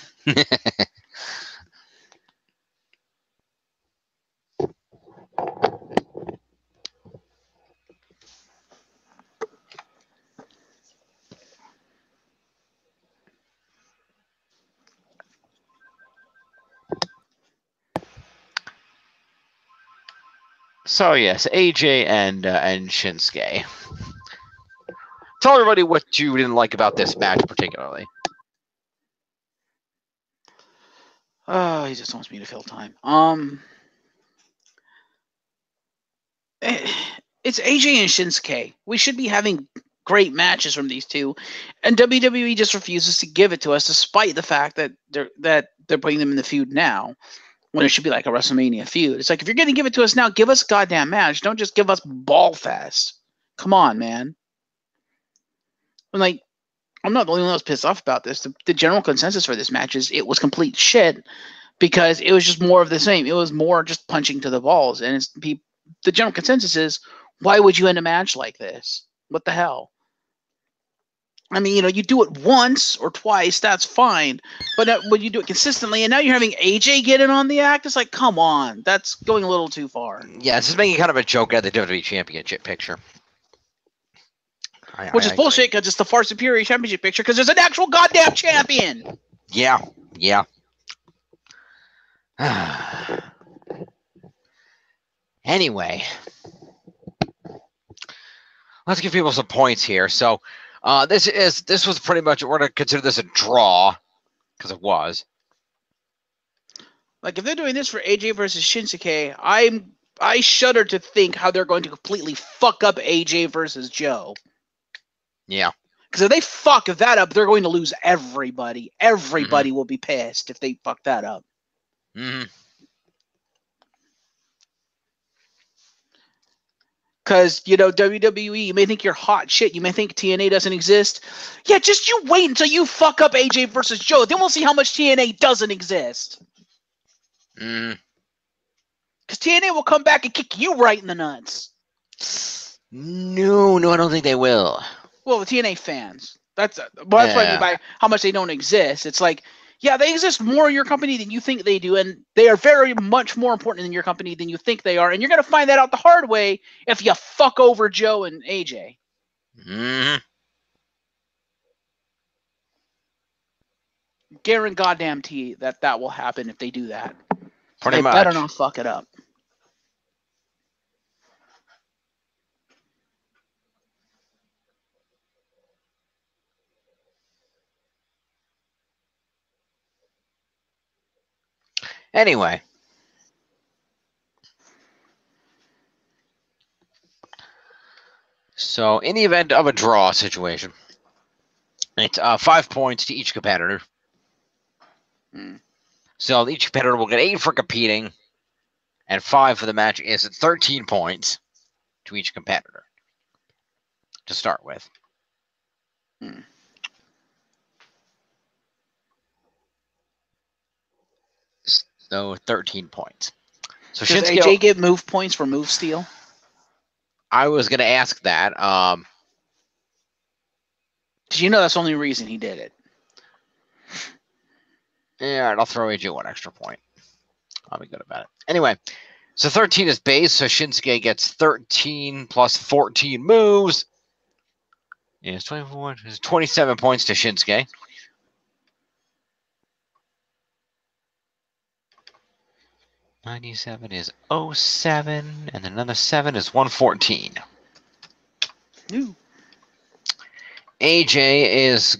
So yes, AJ and Shinsuke. Tell everybody what you didn't like about this match particularly. Oh, he just wants me to fill time. It's AJ and Shinsuke. We should be having great matches from these two, and WWE just refuses to give it to us, despite the fact that they're putting them in the feud now, when it should be like a WrestleMania feud. It's like, if you're going to give it to us now, give us a goddamn match. Don't just give us ball fest. Come on, man. I'm like, I'm not the only one that's pissed off about this. The general consensus for this match is it was complete shit because it was just more of the same. It was more just punching to the balls, and the general consensus is, why would you end a match like this? What the hell? I mean, you do it once or twice, that's fine. But when you do it consistently, and now you're having AJ get in on the act, it's like, come on. That's going a little too far. Yeah, this is making kind of a joke at the WWE Championship picture. Which is bullshit, because it's the far superior championship picture, because there's an actual goddamn champion. Yeah. Anyway, let's give people some points here. So, this was pretty much, we're going to consider this a draw, because it was. Like, if they're doing this for AJ versus Shinsuke, I shudder to think how they're going to completely fuck up AJ versus Joe. Yeah. Because if they fuck that up, they're going to lose everybody. Everybody will be pissed if they fuck that up. Mm-hmm. Because, WWE, you may think you're hot shit. You may think TNA doesn't exist. Yeah, just you wait until you fuck up AJ versus Joe. Then we'll see how much TNA doesn't exist. Mm. Because TNA will come back and kick you right in the nuts. No, I don't think they will. Well, the TNA fans. That's what I mean by how much they don't exist. It's like, yeah, they exist more in your company than you think they do, and they are very much more important in your company than you think they are, and you're going to find that out the hard way if you fuck over Joe and AJ. Mm-hmm. Guarantee that will happen if they do that. Pretty they much. better not fuck it up. Anyway. So, in the event of a draw situation, it's 5 points to each competitor. So, each competitor will get 8 for competing, and 5 for the match is 13 points to each competitor to start with. So, 13 points. So, does Shinsuke, AJ get move points for move steal? I was going to ask that. Because you know that's the only reason he did it. Yeah, I'll throw AJ 1 extra point. I'll be good about it. Anyway, so 13 is base, so Shinsuke gets 13 plus 14 moves. Yeah, it's 24. It's 27 points to Shinsuke. $97 is 07, and another 7 is 114. Ooh. AJ is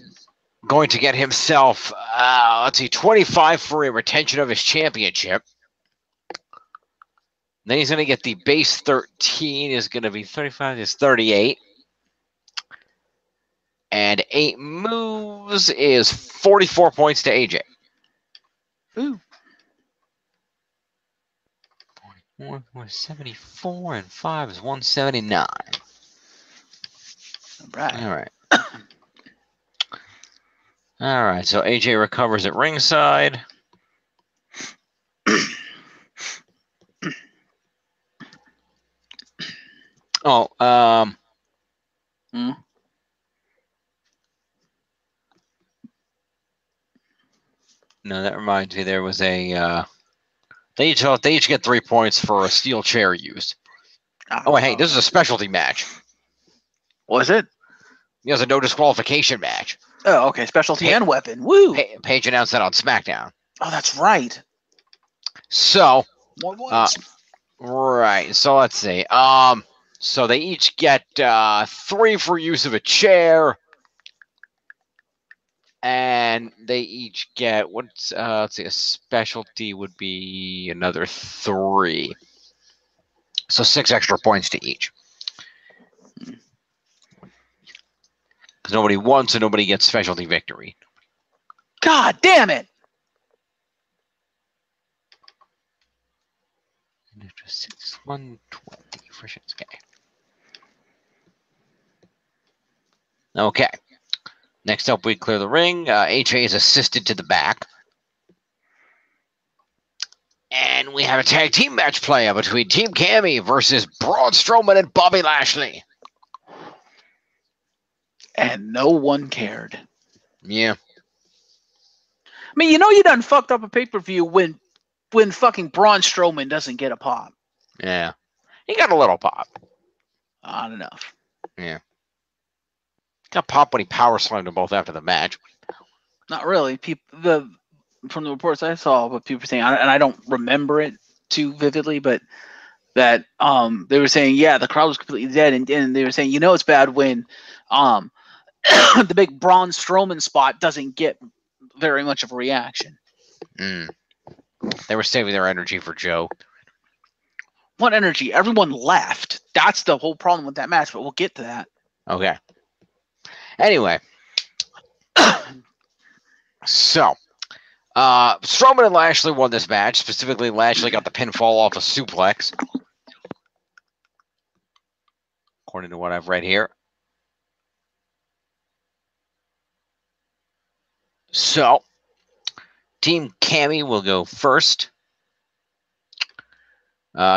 going to get himself, 25 for a retention of his championship. Then he's going to get the base 13 is going to be 35 is 38. And 8 moves is 44 points to AJ. Ooh. 74 and 5 is 179. All right. All right, so AJ recovers at ringside. No, that reminds me. There was a. They each get 3 points for a steel chair used. Oh, hey, this is a specialty match. Was it? It was a no disqualification match. Oh, okay. Specialty and weapon. Woo! Paige announced that on SmackDown. Oh, that's right. So, more points. Right. So let's see. So they each get 3 for use of a chair, and they each get let's see, a specialty would be another 3. So 6 extra points to each. Because nobody won, so nobody gets specialty victory. God damn it! 120 for Shinsuke. Okay. Next up, we clear the ring. AJ is assisted to the back. And we have a tag team match play between Team Cammy versus Braun Strowman and Bobby Lashley. And no one cared. Yeah. I mean, you done fucked up a pay-per-view when fucking Braun Strowman doesn't get a pop. Yeah. He got a little pop. Not enough. Yeah. Got pop when he power slammed them both after the match. Not really. From the reports I saw, what people were saying, and I don't remember it too vividly, but that they were saying, yeah, the crowd was completely dead, and they were saying, it's bad when the big Braun Strowman spot doesn't get very much of a reaction. They were saving their energy for Joe. What energy? Everyone left. That's the whole problem with that match, but we'll get to that. Okay. Anyway. So, Strowman and Lashley won this match. Specifically, Lashley got the pinfall off a suplex. According to what I've read here. So, Team Cammy will go first.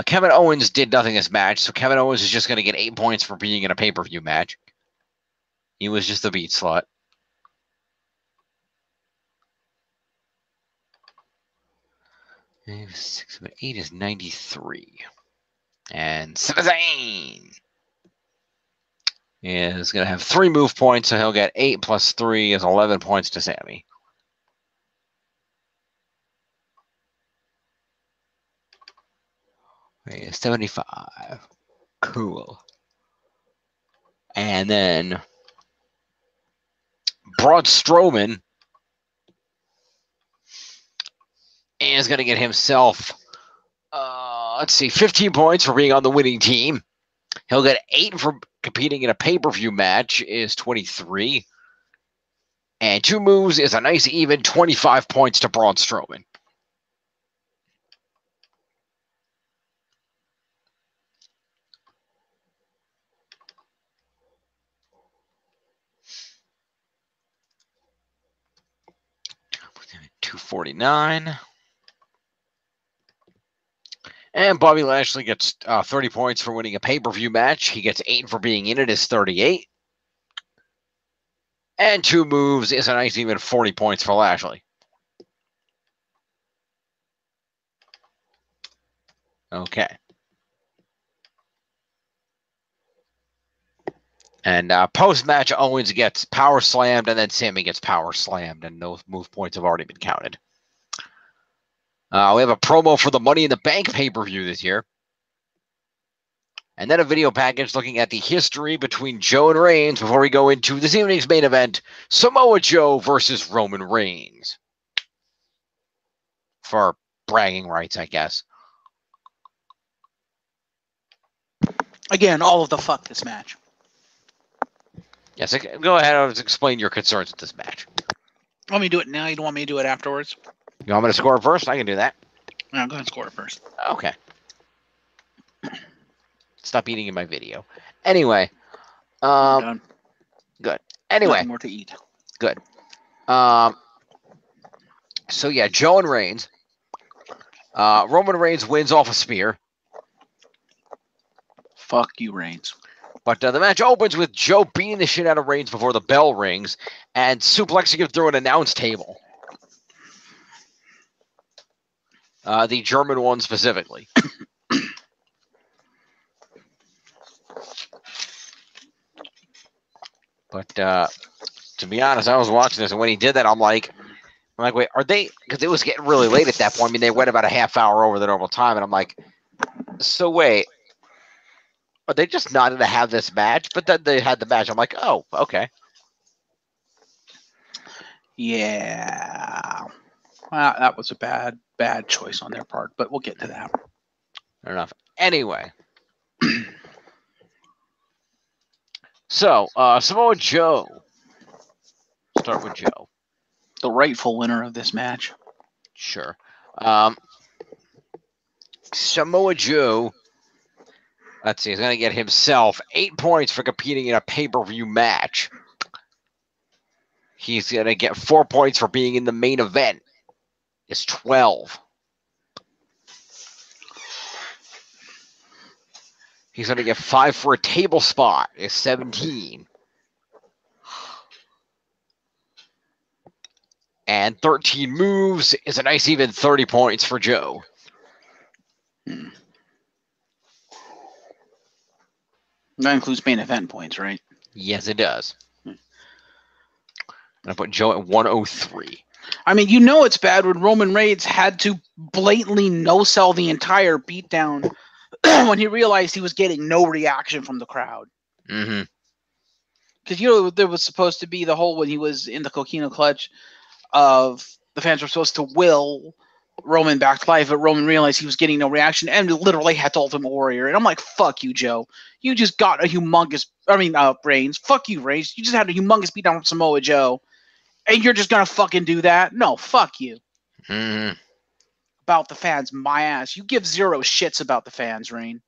Kevin Owens did nothing this match, so Kevin Owens is just going to get 8 points for being in a pay-per-view match. He was just a beat slut. And 6 of 8 is 93. And Sami Zayn is going to have 3 move points, so he'll get 8 plus 3 is 11 points to Sami. Okay, 75. Cool. And then Braun Strowman is going to get himself, let's see, 15 points for being on the winning team. He'll get 8 for competing in a pay-per-view match, is 23. And 2 moves is a nice even 25 points to Braun Strowman. $249. And Bobby Lashley gets 30 points for winning a pay-per-view match. He gets 8 for being in it, is 38. And 2 moves is a nice even 40 points for Lashley. Okay. And post-match, Owens gets power slammed, and then Sammy gets power slammed, and those move points have already been counted. We have a promo for the Money in the Bank pay-per-view this year. And then a video package looking at the history between Joe and Reigns before we go into this evening's main event, Samoa Joe versus Roman Reigns. For bragging rights, I guess. Again, all of the fuck this match. Yes, go ahead and explain your concerns with this match. Want me to do it now? You don't want me to do it afterwards? You want me to score it first? I can do that. No, go ahead and score it first. Okay. Stop eating in my video. Anyway. Done. Good. Anyway. Nothing more to eat. Good. So, yeah, Joe and Reigns. Roman Reigns wins off a spear. Fuck you, Reigns. But the match opens with Joe beating the shit out of Reigns before the bell rings and suplexing him through an announce table. The German one specifically. But to be honest, I was watching this, and when he did that, I'm like, wait, are they? Because it was getting really late at that point. I mean, they went about a half hour over the normal time, and I'm like, so wait, are they just not going to have this match? But then they had the match. I'm like, oh, okay. Yeah. Well, that was a bad choice on their part, but we'll get to that. Fair enough. Anyway. So, Samoa Joe. Start with Joe. The rightful winner of this match. Sure. Samoa Joe, let's see, he's going to get himself 8 points for competing in a pay-per-view match. He's going to get 4 points for being in the main event. It's 12. He's going to get 5 for a table spot. It's 17. And 13 moves is a nice even 30 points for Joe. That includes main event points, right? Yes, it does. I put Joe at 103. I mean, you know it's bad when Roman Reigns had to blatantly no-sell the entire beatdown when he realized he was getting no reaction from the crowd. Mm-hmm. Because, you know, there was supposed to be the whole when he was in the Coquina Clutch of the fans were supposed to will Roman back to life, but Roman realized he was getting no reaction and literally had to Ultimate Warrior. And I'm like, fuck you, Joe. You just got a humongous, Reigns. Fuck you, Reigns. You just had a humongous beatdown from Samoa Joe. And you're just going to fucking do that? No, fuck you. Mm-hmm. About the fans, my ass. You give zero shits about the fans, Reign.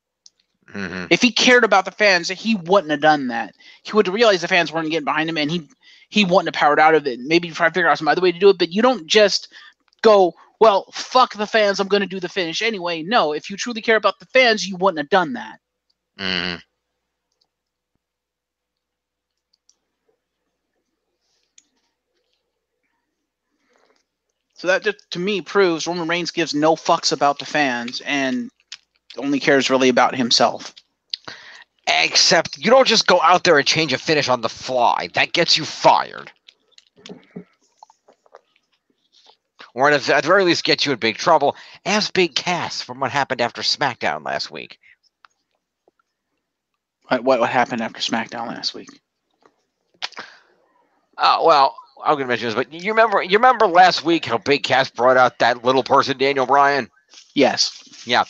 Mm-hmm. If he cared about the fans, he wouldn't have done that. He would have realized the fans weren't getting behind him, and he wouldn't have powered out of it. Maybe try to figure out some other way to do it, but you don't just go, well, fuck the fans, I'm going to do the finish anyway. No, if you truly care about the fans, you wouldn't have done that. Mm-hmm. So that just, to me, proves Roman Reigns gives no fucks about the fans and only cares really about himself. Except you don't just go out there and change a finish on the fly. That gets you fired. Or at the very least get you in big trouble, as Big Cass from what happened after SmackDown last week. What happened after SmackDown last week? Well, I'm gonna mention this, but you remember last week how Big Cass brought out that little person, Daniel Bryan? Yes. Yeah.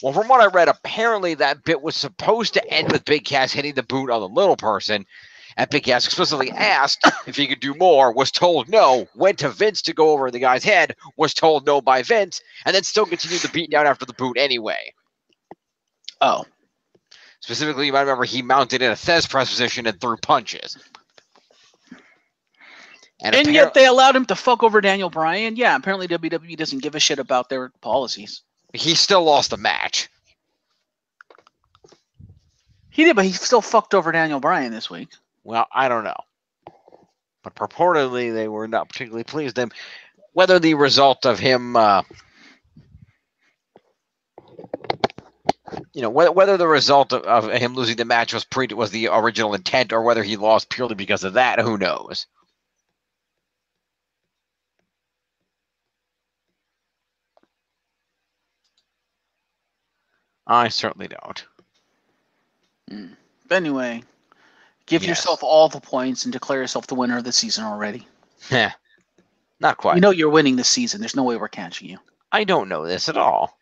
Well, from what I read, apparently that bit was supposed to end with Big Cass hitting the boot on the little person. And Big Cass explicitly asked if he could do more, was told no, went to Vince to go over the guy's head, was told no by Vince, and then still continued the beatdown after the boot anyway. Oh. Specifically, you might remember he mounted in a Thez press position and threw punches. And yet they allowed him to fuck over Daniel Bryan? Yeah, apparently WWE doesn't give a shit about their policies. He still lost the match. He did, but he still fucked over Daniel Bryan this week. Well, I don't know. But purportedly, they were not particularly pleased with him. Whether the result of him, whether the result of him losing the match was the original intent, or whether he lost purely because of that, who knows? I certainly don't. But anyway, give yourself all the points and declare yourself the winner of the season already. Yeah, not quite. You know you're winning this season. There's no way we're catching you. I don't know this at all.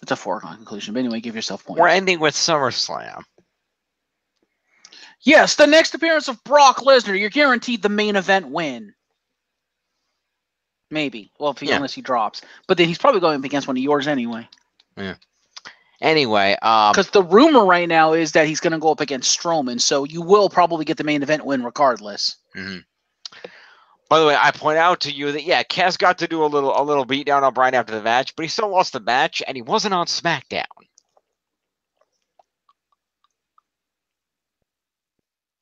It's a foregone conclusion. But anyway, give yourself points. We're ending with SummerSlam. Yes, the next appearance of Brock Lesnar. You're guaranteed the main event win. Maybe. Well, unless he drops. But then he's probably going up against one of yours anyway. Yeah. Anyway, because the rumor right now is that he's going to go up against Strowman, so you will probably get the main event win regardless. Mm-hmm. By the way, I point out to you that Cass got to do a little beatdown on Bryan after the match, but he still lost the match, and he wasn't on SmackDown.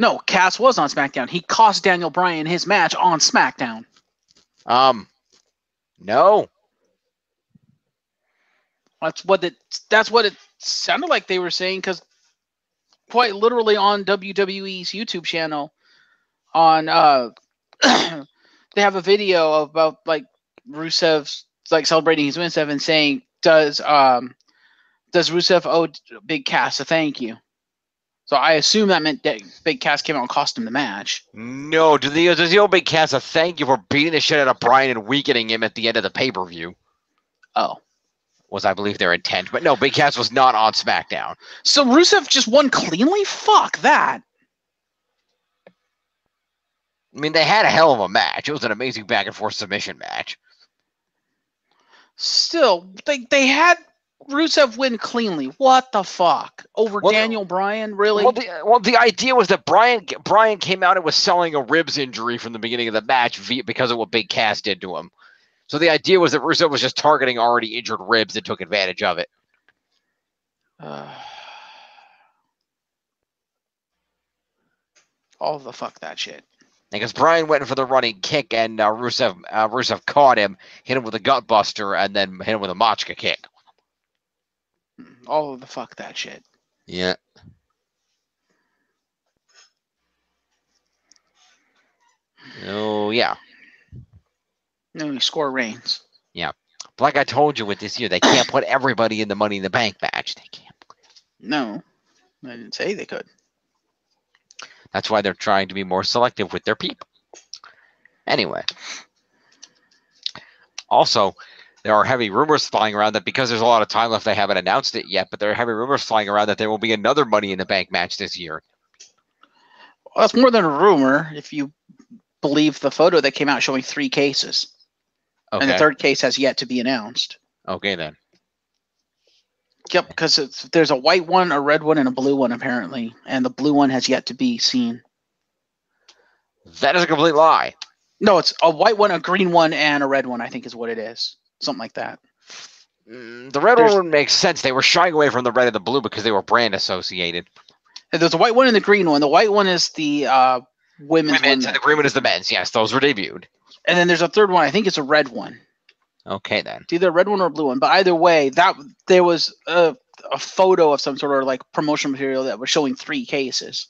No, Cass was on SmackDown. He cost Daniel Bryan his match on SmackDown. No. That's what it sounded like they were saying, because quite literally on WWE's YouTube channel, on they have a video about like Rusev's like celebrating his win stuff and saying, does Rusev owe Big Cass a thank you? So I assume that meant that Big Cass came out and cost him the match. No, does he owe Big Cass a thank you for beating the shit out of Bryan and weakening him at the end of the pay-per-view? Oh. Was, I believe, their intent. But no, Big Cass was not on SmackDown. So Rusev just won cleanly? Fuck that. I mean, they had a hell of a match. It was an amazing back-and-forth submission match. Still, they had Rusev win cleanly. What the fuck? Over Daniel Bryan? Really? Well, the idea was that Bryan came out and was selling a ribs injury from the beginning of the match because of what Big Cass did to him. So the idea was that Rusev was just targeting already injured ribs and took advantage of it. All the fuck that shit. Because Bryan went for the running kick, and Rusev caught him, hit him with a gut buster, and then hit him with a Machka kick. All of the fuck that shit. Yeah. Oh, yeah. No, he score Reigns. Yeah. But like I told you with this year, they can't put everybody in the Money in the Bank match. They can't. No. I didn't say they could. That's why they're trying to be more selective with their people. Anyway. Also, there are heavy rumors flying around that because there's a lot of time left, they haven't announced it yet, but there are heavy rumors flying around that there will be another Money in the Bank match this year. Well, that's more than a rumor if you believe the photo that came out showing 3 cases. Okay. And the third case has yet to be announced. Okay, then. Yep, because there's a white one, a red one, and a blue one, apparently. And the blue one has yet to be seen. That is a complete lie. No, it's a white one, a green one, and a red one, I think is what it is. Something like that. The red one makes sense. They were shying away from the red and the blue because they were brand associated. And there's a white one and the green one. The white one is the women's one. And the green one is the men's. Yes, those were debuted. And then there's a third one. I think it's a red one. Okay, then. It's either a red one or a blue one. But either way, there was a photo of some sort of like promotional material that was showing 3 cases.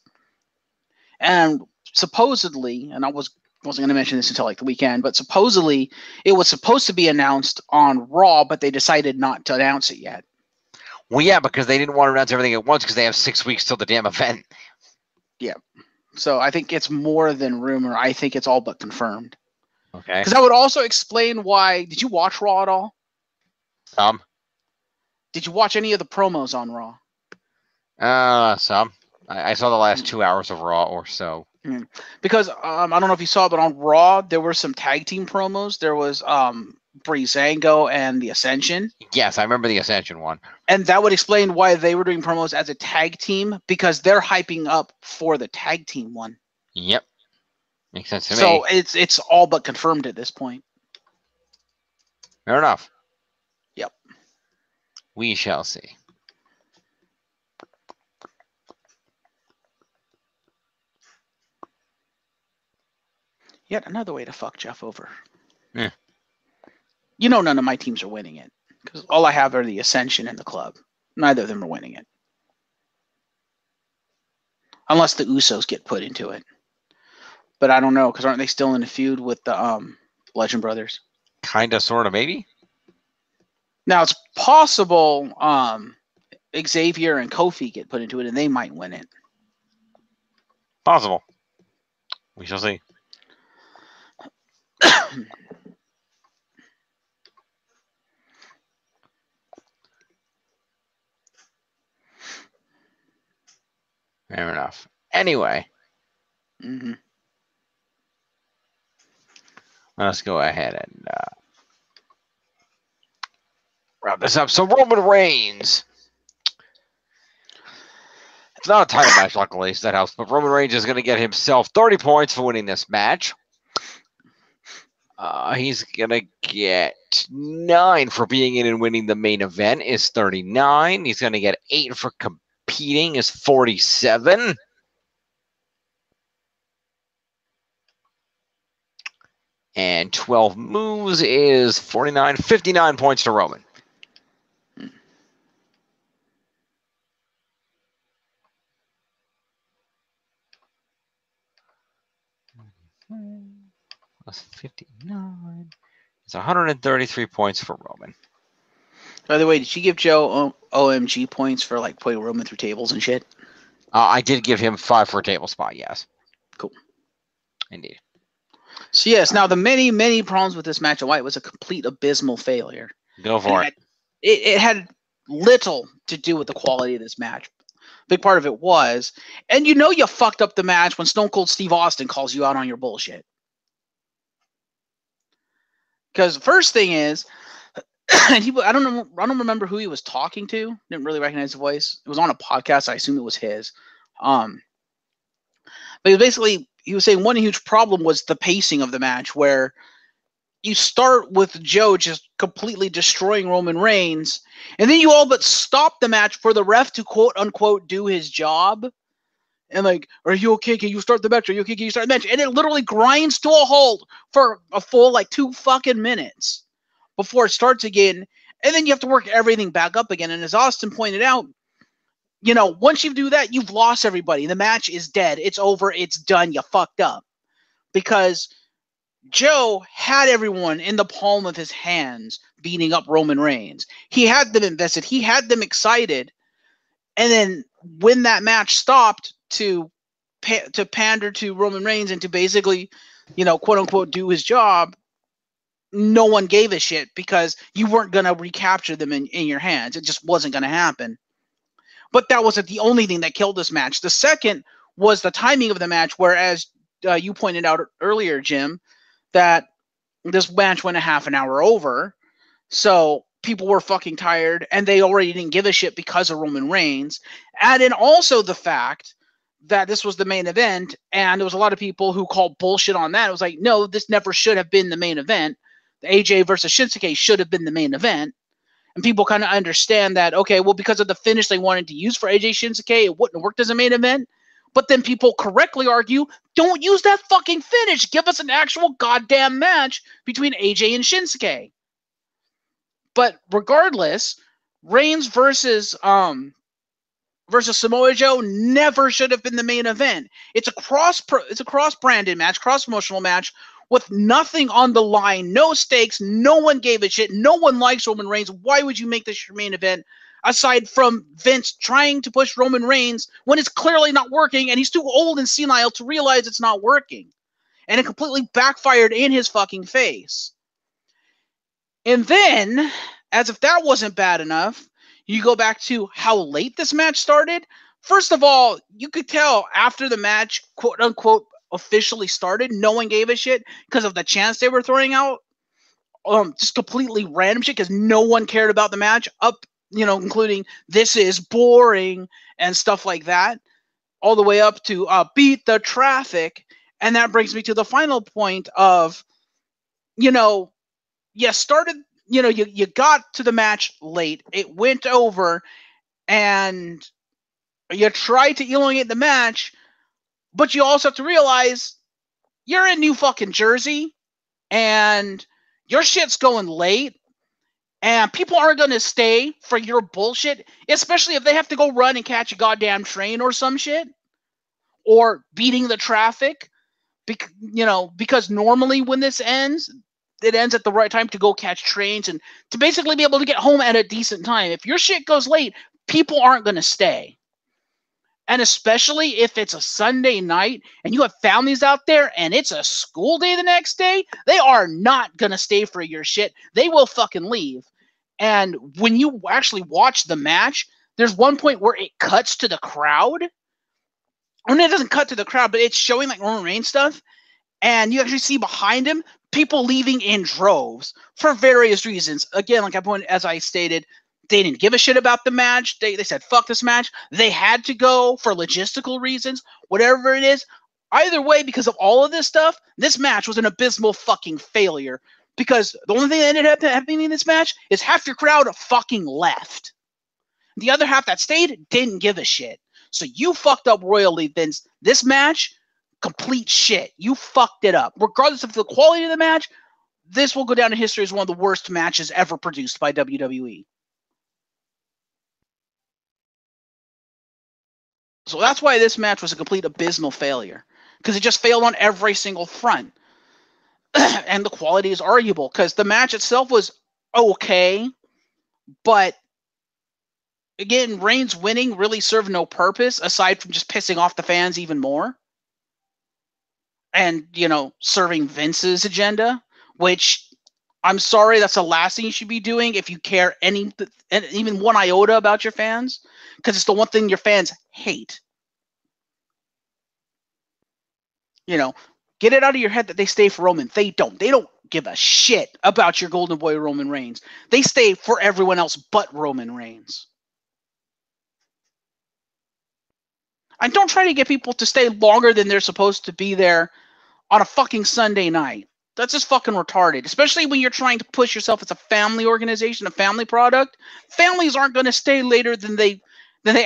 And supposedly, and I wasn't going to mention this until like the weekend, but supposedly it was supposed to be announced on Raw, but they decided not to announce it yet. Well, yeah, because they didn't want to announce everything at once because they have 6 weeks till the damn event. Yeah. So I think it's more than rumor. I think it's all but confirmed. Okay. Because that would also explain why. Did you watch Raw at all? Did you watch any of the promos on Raw? Some. I saw the last 2 hours of Raw or so. Because I don't know if you saw it, but on Raw there were some tag team promos. There was Breezango and the Ascension. Yes, I remember the Ascension one. And that would explain why they were doing promos as a tag team, because they're hyping up for the tag team one. Yep. Makes sense to me. So it's all but confirmed at this point. Fair enough. Yep. We shall see. Yet another way to fuck Jeff over. Yeah. You know none of my teams are winning it, because all I have are the Ascension and the Club. Neither of them are winning it. Unless the Usos get put into it. But I don't know, because aren't they still in a feud with the Legend Brothers? Kinda, sorta, maybe? Now, it's possible Xavier and Kofi get put into it, and they might win it. Possible. We shall see. Fair enough. Anyway. Let's go ahead and wrap this up. So Roman Reigns. It's not a title match, luckily, so that helps. But Roman Reigns is going to get himself 30 points for winning this match. He's going to get 9 for being in and winning the main event, is 39. He's going to get 8 for competing, is 47. And 12 moves is 49. 59 points to Roman. Plus 59. It's 133 points for Roman. By the way, did you give Joe OMG points for like putting Roman through tables and shit? I did give him 5 for a table spot, yes. Cool. Indeed. So yes, now the many problems with this match of White was a complete abysmal failure. Go for it. It had little to do with the quality of this match. Big part of it was, and you know you fucked up the match when Stone Cold Steve Austin calls you out on your bullshit. Because the first thing is, and I don't remember who he was talking to. Didn't really recognize the voice. It was on a podcast. I assume it was his. But he was saying one huge problem was the pacing of the match, where you start with Joe just completely destroying Roman Reigns, and then you all but stop the match for the ref to quote unquote do his job. And like, are you okay? Can you start the match? Are you okay? Can you start the match? And it literally grinds to a halt for a full like 2 fucking minutes before it starts again. And then you have to work everything back up again. And as Austin pointed out, you know, once you do that, you've lost everybody. The match is dead. It's over. It's done. You fucked up. Because Joe had everyone in the palm of his hands beating up Roman Reigns. He had them invested. He had them excited. And then when that match stopped to pander to Roman Reigns and to basically, you know, quote unquote do his job, no one gave a shit because you weren't going to recapture them in your hands. It just wasn't going to happen. But that wasn't the only thing that killed this match. The second was the timing of the match, whereas you pointed out earlier, Jim, that this match went a half an hour over. So people were fucking tired, and they already didn't give a shit because of Roman Reigns. Add in also the fact that this was the main event, and there was a lot of people who called bullshit on that. It was like, no, this never should have been the main event. The AJ versus Shinsuke should have been the main event. And people kind of understand that, okay, well, because of the finish they wanted to use for AJ Shinsuke, it wouldn't have worked as a main event. But then people correctly argue, don't use that fucking finish. Give us an actual goddamn match between AJ and Shinsuke. But regardless, Reigns versus Samoa Joe never should have been the main event. It's a cross-branded match, cross-promotional match, with nothing on the line, no stakes, no one gave a shit, no one likes Roman Reigns. Why would you make this your main event? Aside from Vince trying to push Roman Reigns when it's clearly not working, and he's too old and senile to realize it's not working. And it completely backfired in his fucking face. And then, as if that wasn't bad enough, you go back to how late this match started. First of all, you could tell after the match, quote unquote, officially started, no one gave a shit because of the chants they were throwing out. Just completely random shit because no one cared about the match, including "this is boring" and stuff like that, all the way up to "beat the traffic." And that brings me to the final point of, you started, you got to the match late. It went over, and you tried to elongate the match, but you also have to realize you're in New fucking Jersey, and your shit's going late, and people aren't going to stay for your bullshit, especially if they have to go run and catch a goddamn train or some shit, or beating the traffic, because normally when this ends, it ends at the right time to go catch trains and to basically be able to get home at a decent time. If your shit goes late, people aren't going to stay. And especially if it's a Sunday night and you have families out there and it's a school day the next day, they are not going to stay for your shit. They will fucking leave. And when you actually watch the match, there's one point where it cuts to the crowd. And it doesn't cut to the crowd, but it's showing like Roman Reigns stuff. And you actually see behind him people leaving in droves for various reasons. Again, as I stated, they didn't give a shit about the match. They said, fuck this match. They had to go for logistical reasons, whatever it is. Either way, because of all of this stuff, this match was an abysmal fucking failure. Because the only thing that ended up happening in this match is half your crowd fucking left. The other half that stayed didn't give a shit. So you fucked up royally, Vince. This match, complete shit. You fucked it up. Regardless of the quality of the match, this will go down in history as one of the worst matches ever produced by WWE. So that's why this match was a complete abysmal failure. Because it just failed on every single front. And the quality is arguable. Because the match itself was okay. But, again, Reigns winning really served no purpose. Aside from just pissing off the fans even more. And, serving Vince's agenda. Which, I'm sorry, that's the last thing you should be doing if you care even one iota about your fans. Because it's the one thing your fans hate. Get it out of your head that they stay for Roman. They don't. They don't give a shit about your golden boy Roman Reigns. They stay for everyone else but Roman Reigns. And don't try to get people to stay longer than they're supposed to be there on a fucking Sunday night. That's just fucking retarded. Especially when you're trying to push yourself as a family organization, a family product. Families aren't going to stay later than they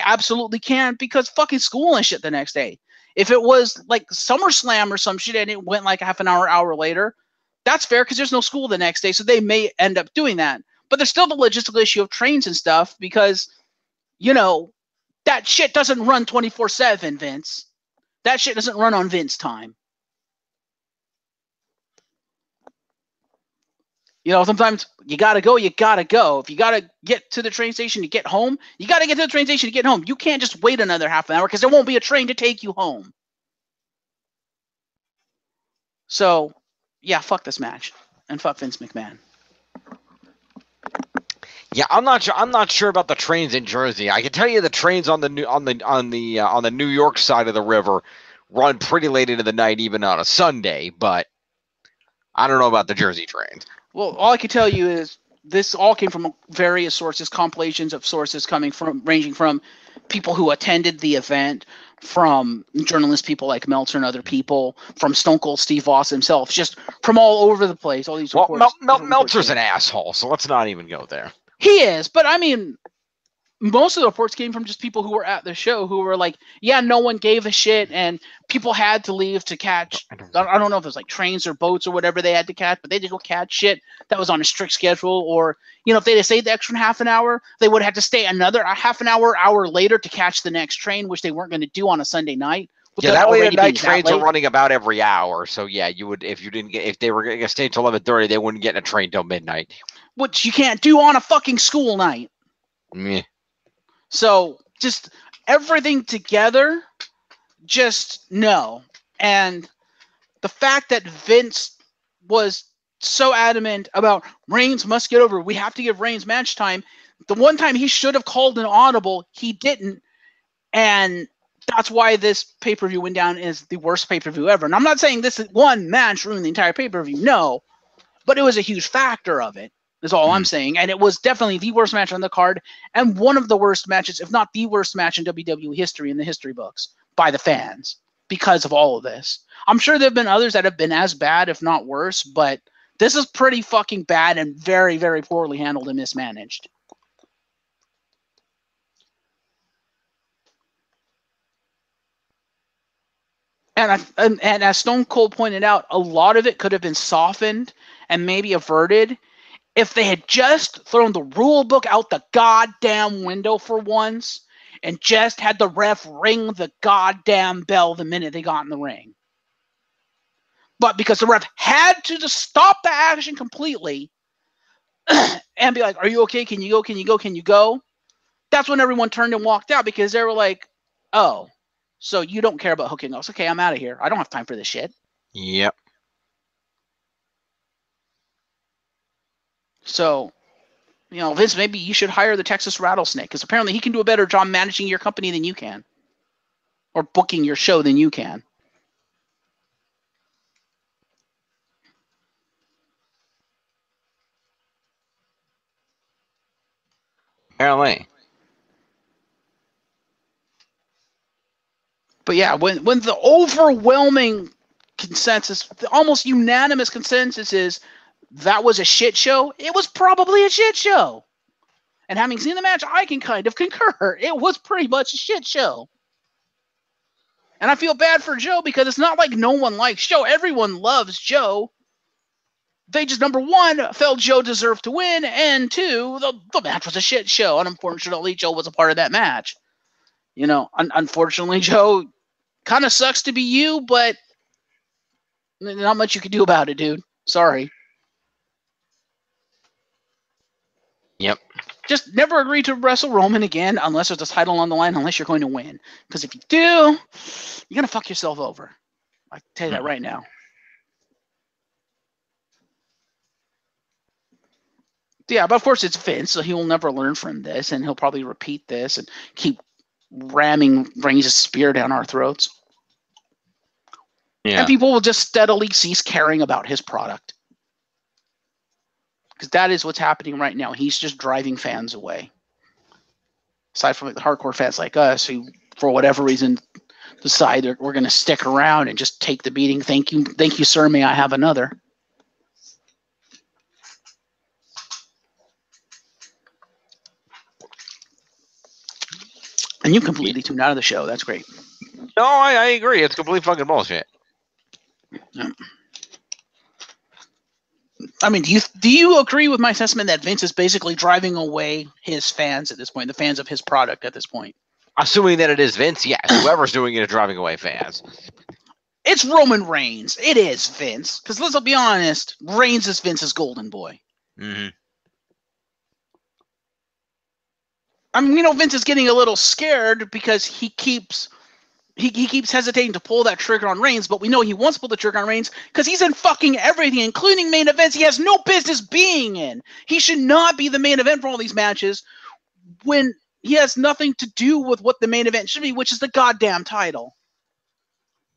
absolutely can because fucking school and shit the next day. If it was like SummerSlam or some shit and it went like half an hour later, that's fair because there's no school the next day, so they may end up doing that. But there's still the logistical issue of trains and stuff because, that shit doesn't run 24/7, Vince. That shit doesn't run on Vince time. Sometimes you gotta go, you gotta go. If you gotta get to the train station to get home, you gotta get to the train station to get home. You can't just wait another half an hour because there won't be a train to take you home. So, yeah, fuck this match. And fuck Vince McMahon. Yeah, I'm not sure about the trains in Jersey. I can tell you the trains on the New York side of the river run pretty late into the night, even on a Sunday. But I don't know about the Jersey trains. Well, all I can tell you is this all came from various sources, compilations of sources ranging from people who attended the event, from journalist people like Meltzer and other people, from Stone Cold Steve Austin himself, just from all over the place. All these reports. Meltzer's an asshole, so let's not even go there. He is, but I mean, most of the reports came from just people who were at the show who were like, yeah, no one gave a shit, and people had to leave to catch, I don't know if it was like trains or boats or whatever they had to catch, but they had to go catch shit that was on a strict schedule, or, if they had stayed the extra half an hour, they would have to stay another half an hour later to catch the next train, which they weren't going to do on a Sunday night, Yeah, that way night trains are running about every hour. So yeah, you would if they were going to stay till 11:30, they wouldn't get in a train till midnight. Which you can't do on a fucking school night. Meh. So just everything together, just no. And the fact that Vince was so adamant about Reigns must get over, we have to give Reigns match time. The one time he should have called an audible, he didn't. And that's why this pay-per-view went down as the worst pay-per-view ever. And I'm not saying this one match ruined the entire pay-per-view, no. But it was a huge factor of it, is all I'm saying. And it was definitely the worst match on the card and one of the worst matches, if not the worst match in WWE history in the history books by the fans because of all of this. I'm sure there have been others that have been as bad, if not worse, but this is pretty fucking bad and very, very poorly handled and mismanaged. And as Stone Cold pointed out, a lot of it could have been softened and maybe averted if they had just thrown the rule book out the goddamn window for once and just had the ref ring the goddamn bell the minute they got in the ring. But because the ref had to just stop the action completely and be like, are you okay? Can you go? Can you go? Can you go? That's when everyone turned and walked out because they were like, oh, so you don't care about hooking us. Okay, I'm out of here. I don't have time for this shit. Yep. So, Vince, maybe you should hire the Texas Rattlesnake because apparently he can do a better job managing your company than you can or booking your show than you can. Apparently. But yeah, when the overwhelming consensus, the almost unanimous consensus is that was a shit show, it was probably a shit show. And having seen the match, I can kind of concur. It was pretty much a shit show. And I feel bad for Joe because it's not like no one likes Joe. Everyone loves Joe. They just, number one, felt Joe deserved to win, and two, the match was a shit show. And unfortunately, Joe was a part of that match. Unfortunately, Joe, kind of sucks to be you, but not much you can do about it, dude. Sorry. Yep. Just never agree to wrestle Roman again unless there's a title on the line, unless you're going to win. Because if you do, you're going to fuck yourself over. I can tell you that right now. Yeah, but of course it's Vince, so he will never learn from this, and he'll probably repeat this and keep ramming Reigns' spear down our throats. Yeah. And people will just steadily cease caring about his product. Because that is what's happening right now. He's just driving fans away. Aside from the hardcore fans like us who, for whatever reason, decide we're going to stick around and just take the beating. Thank you, sir. May I have another? And you completely tuned out of the show. That's great. No, I agree. It's complete fucking bullshit. Yeah. I mean, do you agree with my assessment that Vince is basically driving away his fans at this point, the fans of his product at this point? Assuming that it is Vince, yes. Whoever's doing it is driving away fans. It's Roman Reigns. It is Vince. Because let's be honest, Reigns is Vince's golden boy. Mm-hmm. I mean, Vince is getting a little scared because he keeps hesitating to pull that trigger on Reigns, but we know he wants to pull the trigger on Reigns because he's in fucking everything, including main events he has no business being in. He should not be the main event for all these matches when he has nothing to do with what the main event should be, which is the goddamn title.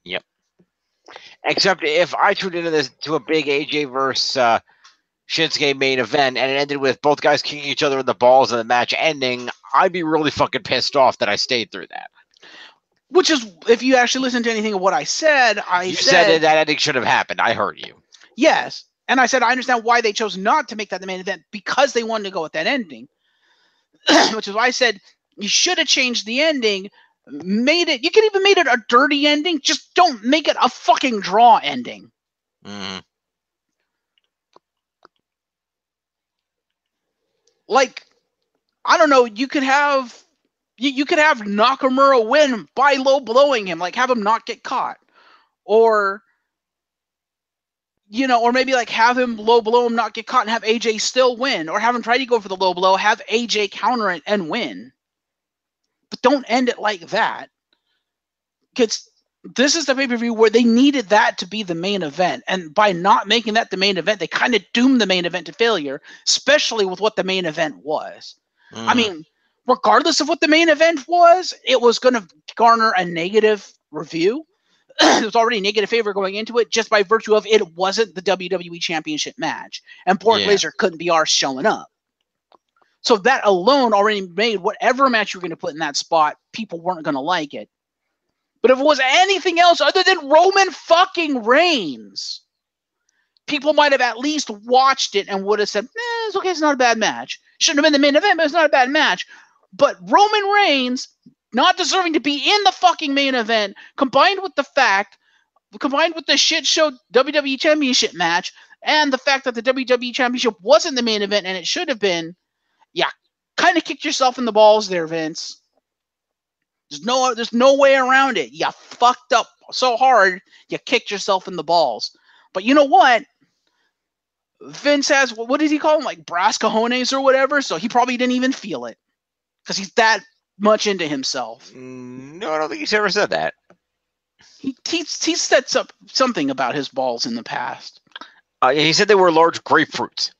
Yep. Except if I tuned into to a big AJ versus Shinsuke main event and it ended with both guys kicking each other in the balls and the match ending, I'd be really fucking pissed off that I stayed through that. Which is, if you actually listen to anything of what I said, you said that ending should have happened. I heard you. Yes. And I said I understand why they chose not to make that the main event because they wanted to go with that ending. Which is why I said you should have changed the ending, you could even made it a dirty ending, just don't make it a fucking draw ending. Mm-hmm. Like, I don't know, you could have You could have Nakamura win by low blowing him, like have him not get caught. Or, or maybe like have him low blow him, not get caught, and have AJ still win. Or have him try to go for the low blow, have AJ counter it and win. But don't end it like that. Because this is the pay-per-view where they needed that to be the main event. And by not making that the main event, they kind of doomed the main event to failure, especially with what the main event was. I mean, regardless of what the main event was, it was going to garner a negative review. There was already a negative favor going into it just by virtue of it wasn't the WWE Championship match. And Brock Lesnar couldn't be ours showing up. So that alone already made whatever match you were going to put in that spot, people weren't going to like it. But if it was anything else other than Roman fucking Reigns, people might have at least watched it and would have said, it's okay, it's not a bad match. Shouldn't have been the main event, but it's not a bad match. But Roman Reigns, not deserving to be in the fucking main event, combined with the shit show WWE Championship match, and the fact that the WWE Championship wasn't the main event and it should have been, kind of kicked yourself in the balls there, Vince. There's no way around it. You fucked up so hard, you kicked yourself in the balls. But you know what? Vince has, what did he call them? Like brass cojones or whatever. So he probably didn't even feel it because he's that much into himself. No, I don't think he's ever said that. He said something about his balls in the past. He said they were large grapefruits.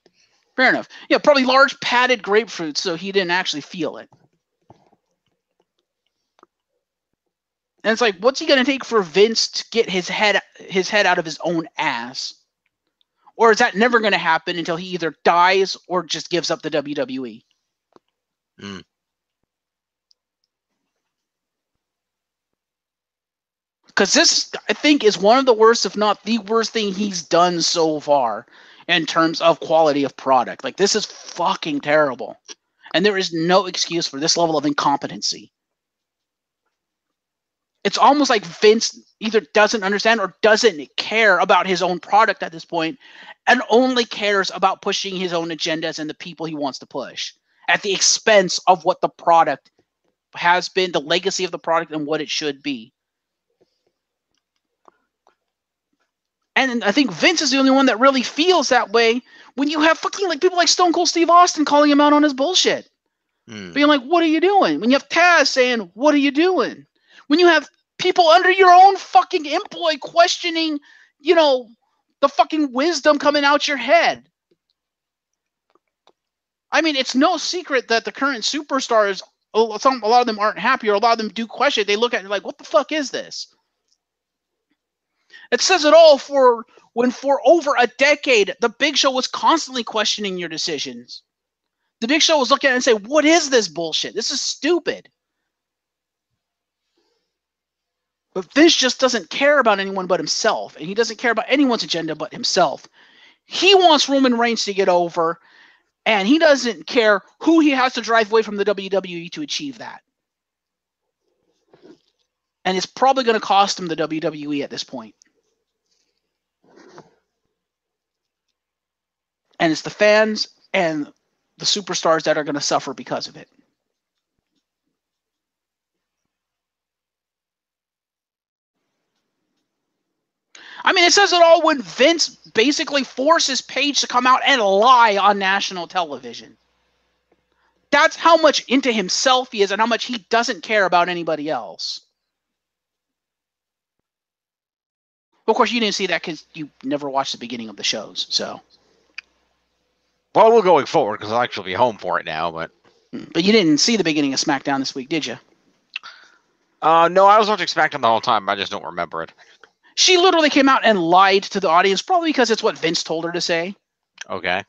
Fair enough. Yeah, probably large padded grapefruits, so he didn't actually feel it. And it's like, what's he going to take for Vince to get his head out of his own ass? Or is that never going to happen until he either dies or just gives up the WWE? Because this, I think, is one of the worst, if not the worst thing he's done so far in terms of quality of product. Like, this is fucking terrible. And there is no excuse for this level of incompetency. It's almost like Vince either doesn't understand or doesn't care about his own product at this point and only cares about pushing his own agendas and the people he wants to push at the expense of what the product has been, the legacy of the product, and what it should be. And I think Vince is the only one that really feels that way when you have fucking like people like Stone Cold Steve Austin calling him out on his bullshit. Being like, what are you doing? When you have Taz saying, what are you doing? When you have people under your own fucking employ questioning, the fucking wisdom coming out your head. I mean, it's no secret that the current superstars, a lot of them aren't happy, or a lot of them do question it. They look at it like, what the fuck is this? It says it all for over a decade, the Big Show was constantly questioning your decisions. The Big Show was looking at it and saying, what is this bullshit? This is stupid. But Vince just doesn't care about anyone but himself, and he doesn't care about anyone's agenda but himself. He wants Roman Reigns to get over, and he doesn't care who he has to drive away from the WWE to achieve that. And it's probably going to cost him the WWE at this point. And it's the fans and the superstars that are going to suffer because of it. I mean, it says it all when Vince basically forces Paige to come out and lie on national television. That's how much into himself he is and how much he doesn't care about anybody else. Of course, you didn't see that because you never watched the beginning of the shows, so. Well, we're going forward because I'll actually be home for it now, but. But you didn't see the beginning of SmackDown this week, did you? No, I was watching SmackDown the whole time. I just don't remember it. She literally came out and lied to the audience, probably because it's what Vince told her to say. Okay.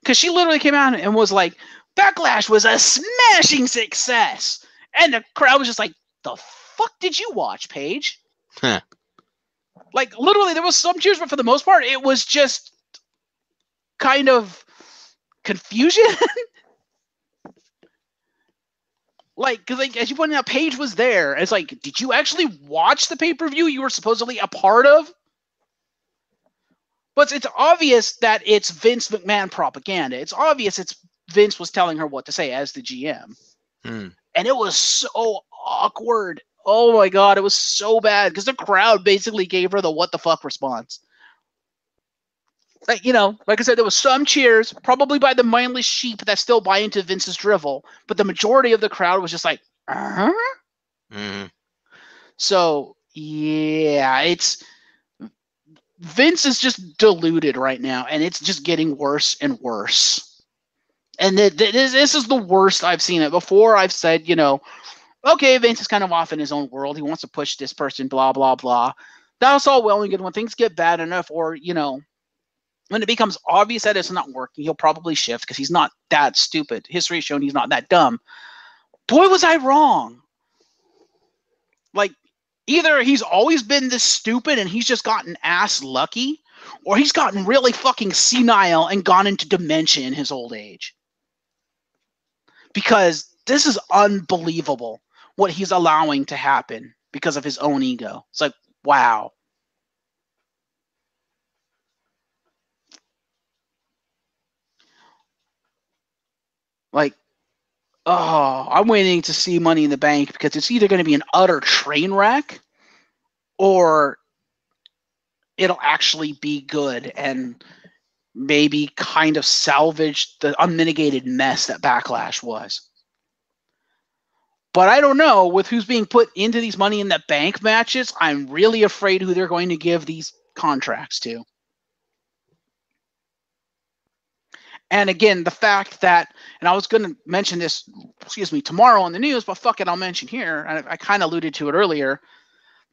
Because she literally came out and was like, Backlash was a smashing success. And the crowd was just like, the fuck did you watch, Paige? Huh. Like, literally, there was some cheers, but for the most part, it was just kind of confusion. Because as you pointed out, Paige was there. It's like, did you actually watch the pay-per-view you were supposedly a part of? But it's obvious that it's Vince McMahon propaganda. It's obvious Vince was telling her what to say as the GM. And it was so awkward. Oh my God, it was so bad because the crowd basically gave her the what the fuck response. Like, like I said, there was some cheers, probably by the mindless sheep that still buy into Vince's drivel, but the majority of the crowd was just like, uh-huh? Mm. So, yeah, Vince is just deluded right now, and it's just getting worse and worse. And this is the worst I've seen it. Before I've said, okay, Vince is kind of off in his own world. He wants to push this person, blah, blah, blah. That's all well and good. When things get bad enough, or, when it becomes obvious that it's not working, he'll probably shift because he's not that stupid. History has shown he's not that dumb. Boy, was I wrong. Like, either he's always been this stupid and he's just gotten ass lucky, or he's gotten really fucking senile and gone into dementia in his old age. Because this is unbelievable what he's allowing to happen because of his own ego. It's like, wow. Like, oh, I'm waiting to see Money in the Bank because it's either going to be an utter train wreck or it'll actually be good and maybe kind of salvage the unmitigated mess that Backlash was. But I don't know, with who's being put into these Money in the Bank matches, I'm really afraid who they're going to give these contracts to. And again, the fact that, and I was going to mention this, tomorrow on the news, but fuck it, I'll mention here, and I kind of alluded to it earlier,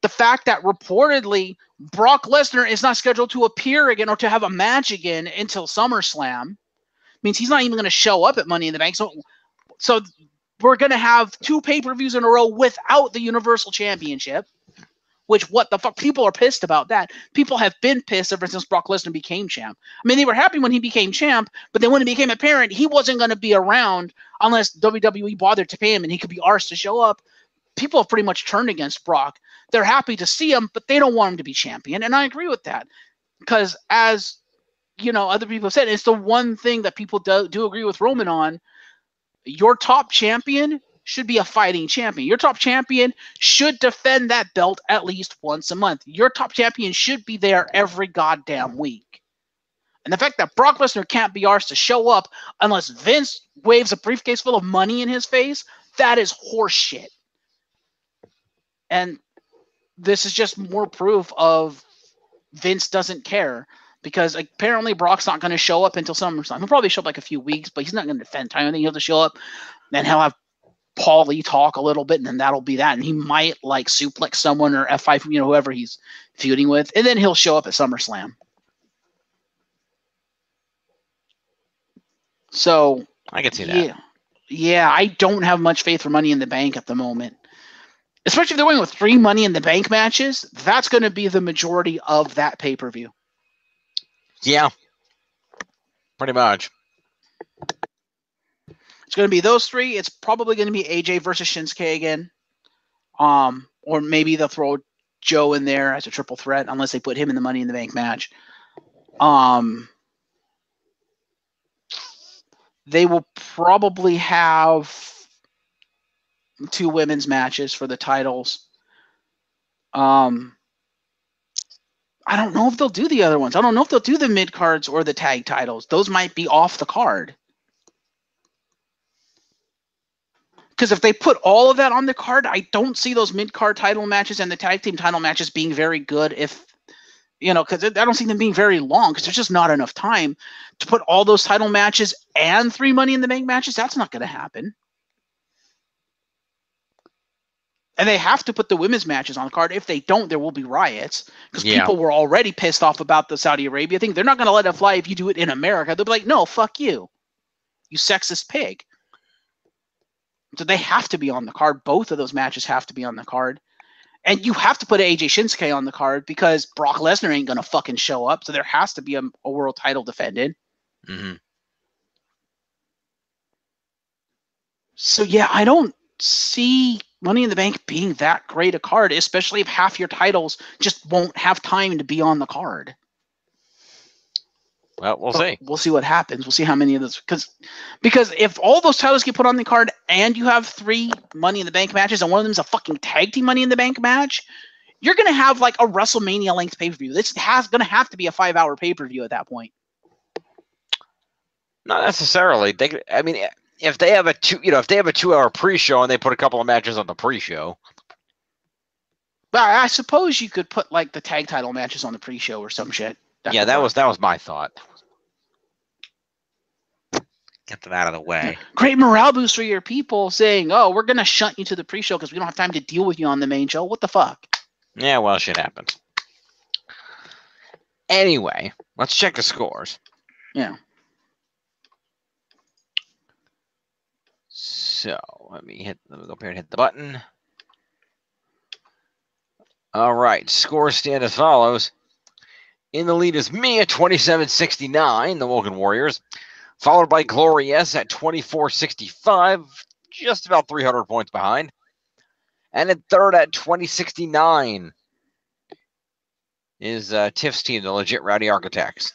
the fact that reportedly Brock Lesnar is not scheduled to appear again or to have a match again until SummerSlam means he's not even going to show up at Money in the Bank. So we're going to have 2 pay-per-views in a row without the Universal Championship, which what the fuck? People are pissed about that. People have been pissed ever since Brock Lesnar became champ. I mean, they were happy when he became champ, but then when it became apparent he wasn't going to be around unless WWE bothered to pay him and he could be arsed to show up, people have pretty much turned against Brock. They're happy to see him, but they don't want him to be champion. And I agree with that. Because as, other people have said, it's the one thing that people do agree with Roman on. Your top champion should be a fighting champion. Your top champion should defend that belt at least once a month. Your top champion should be there every goddamn week. And the fact that Brock Lesnar can't be arsed to show up unless Vince waves a briefcase full of money in his face, that is horseshit. And this is just more proof of Vince doesn't care, because apparently Brock's not going to show up until SummerSlam. He'll probably show up like a few weeks, but he's not going to defend time. I think he'll just show up, then he'll have Paulie talk a little bit, and then that'll be that. And he might like suplex someone or F5, whoever he's feuding with, and then he'll show up at SummerSlam. So I can see that. Yeah, I don't have much faith for Money in the Bank at the moment. Especially if they're going with 3 Money in the Bank matches, that's going to be the majority of that pay-per-view. Yeah, pretty much. It's going to be those 3. It's probably going to be AJ versus Shinsuke again. Or maybe they'll throw Joe in there as a triple threat, unless they put him in the Money in the Bank match. They will probably have 2 women's matches for the titles. I don't know if they'll do the other ones. I don't know if they'll do the mid-cards or the tag titles. Those might be off the card. Because if they put all of that on the card, I don't see those mid-card title matches and the tag team title matches being very good because I don't see them being very long, because there's just not enough time to put all those title matches and 3 Money in the Bank matches. That's not going to happen. And they have to put the women's matches on the card. If they don't, there will be riots, because people were already pissed off about the Saudi Arabia thing. They're not going to let it fly if you do it in America. They'll be like, no, fuck you, you sexist pig. So they have to be on the card. Both of those matches have to be on the card. And you have to put AJ Shinsuke on the card because Brock Lesnar ain't going to fucking show up. So there has to be a world title defended. Mm-hmm. So, yeah, I don't see Money in the Bank being that great a card, especially if half your titles just won't have time to be on the card. Well, we'll see. We'll see what happens. We'll see how many of those because if all those titles get put on the card and you have 3 Money in the Bank matches and one of them is a fucking tag team Money in the Bank match, you're gonna have like a WrestleMania length pay-per-view. This gonna have to be a 5-hour pay-per-view at that point. Not necessarily. If they have a 2-hour pre-show and they put a couple of matches on the pre-show. But I suppose you could put like the tag title matches on the pre-show or some shit. That was my thought. Get them out of the way. Great morale boost for your people saying, "Oh, we're gonna shunt you to the pre-show because we don't have time to deal with you on the main show." What the fuck? Yeah, well, shit happens. Anyway, let's check the scores. Yeah. So let me go up here and hit the button. All right, scores stand as follows. In the lead is me at 27.69, the Woken Warriors, followed by Glory S at 24.65, just about 300 points behind. And in third at 20.69 is Tiff's team, the Legit Rowdy Architects.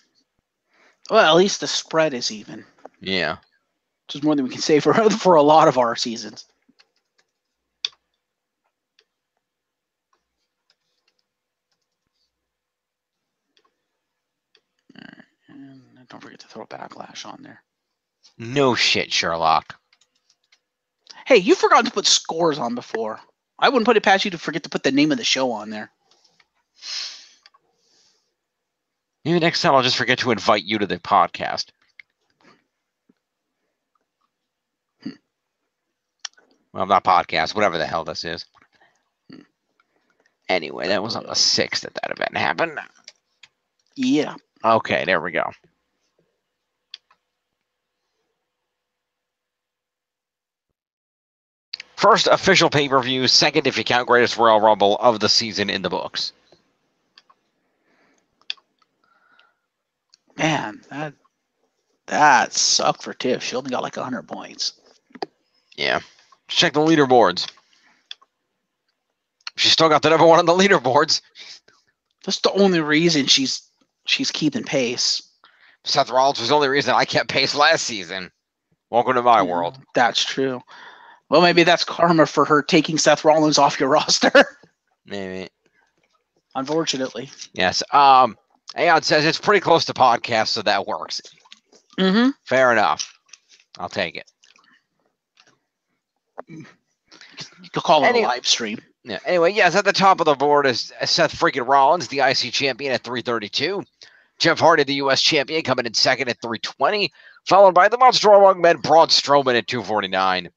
Well, at least the spread is even. Yeah. Which is more than we can say for a lot of our seasons. And don't forget to throw Backlash on there. No shit, Sherlock. Hey, you forgot to put scores on before. I wouldn't put it past you to forget to put the name of the show on there. Maybe next time I'll just forget to invite you to the podcast. Well, not podcast, whatever the hell this is. Anyway, that was on the 6th that event happened. Yeah. Okay, there we go. First official pay-per-view, second if you count Greatest Royal Rumble of the season in the books. Man, that sucked for Tiff. She only got like 100 points. Yeah. Check the leaderboards. She still got the number 1 on the leaderboards. That's the only reason she's keeping pace. Seth Rollins was the only reason I kept pace last season. Welcome to my world. That's true. Well, maybe that's karma for her taking Seth Rollins off your roster. Maybe. Unfortunately. Yes. Aeon says it's pretty close to podcast, so that works. Mm-hmm. Fair enough. I'll take it. You could call it a live stream. Yeah. Anyway, yes, at the top of the board is Seth freaking Rollins, the IC champion at 332. Jeff Hardy, the U.S. champion, coming in second at 320, followed by the Monster Among Men, Braun Strowman at 249.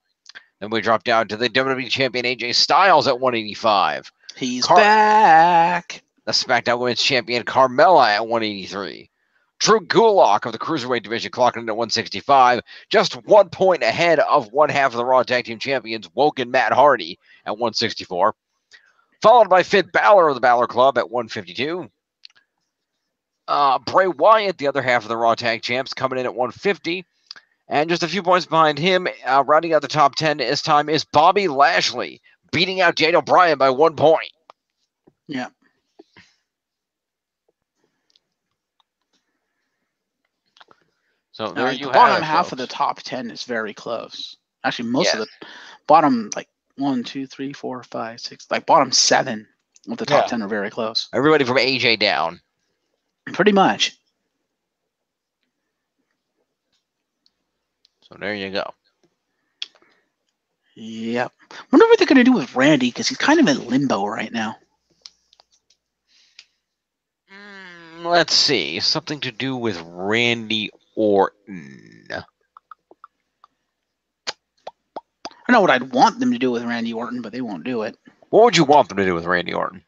Then we drop down to the WWE champion, AJ Styles at 185. He's back. The SmackDown Women's champion, Carmella at 183. Drew Gulak of the Cruiserweight division clocking in at 165, just 1 point ahead of one half of the Raw Tag Team Champions, Woken Matt Hardy at 164. Followed by Finn Balor of the Balor Club at 152. Bray Wyatt, the other half of the Raw Tag Champs, coming in at 150. And just a few points behind him, rounding out the top 10 this time, is Bobby Lashley, beating out Daniel Bryan by 1 point. Yeah. So there you have it, bottom half folks. of the top 10 is very close. Actually, most of the bottom, like 1, 2, 3, 4, 5, 6, like bottom 7 of the top 10 are very close. Everybody from AJ down. Pretty much. So there you go. Yep. Wonder what they're going to do with Randy, because he's kind of in limbo right now. Let's see. Something to do with Randy Orton. I know what I'd want them to do with Randy Orton, but they won't do it. What would you want them to do with Randy Orton?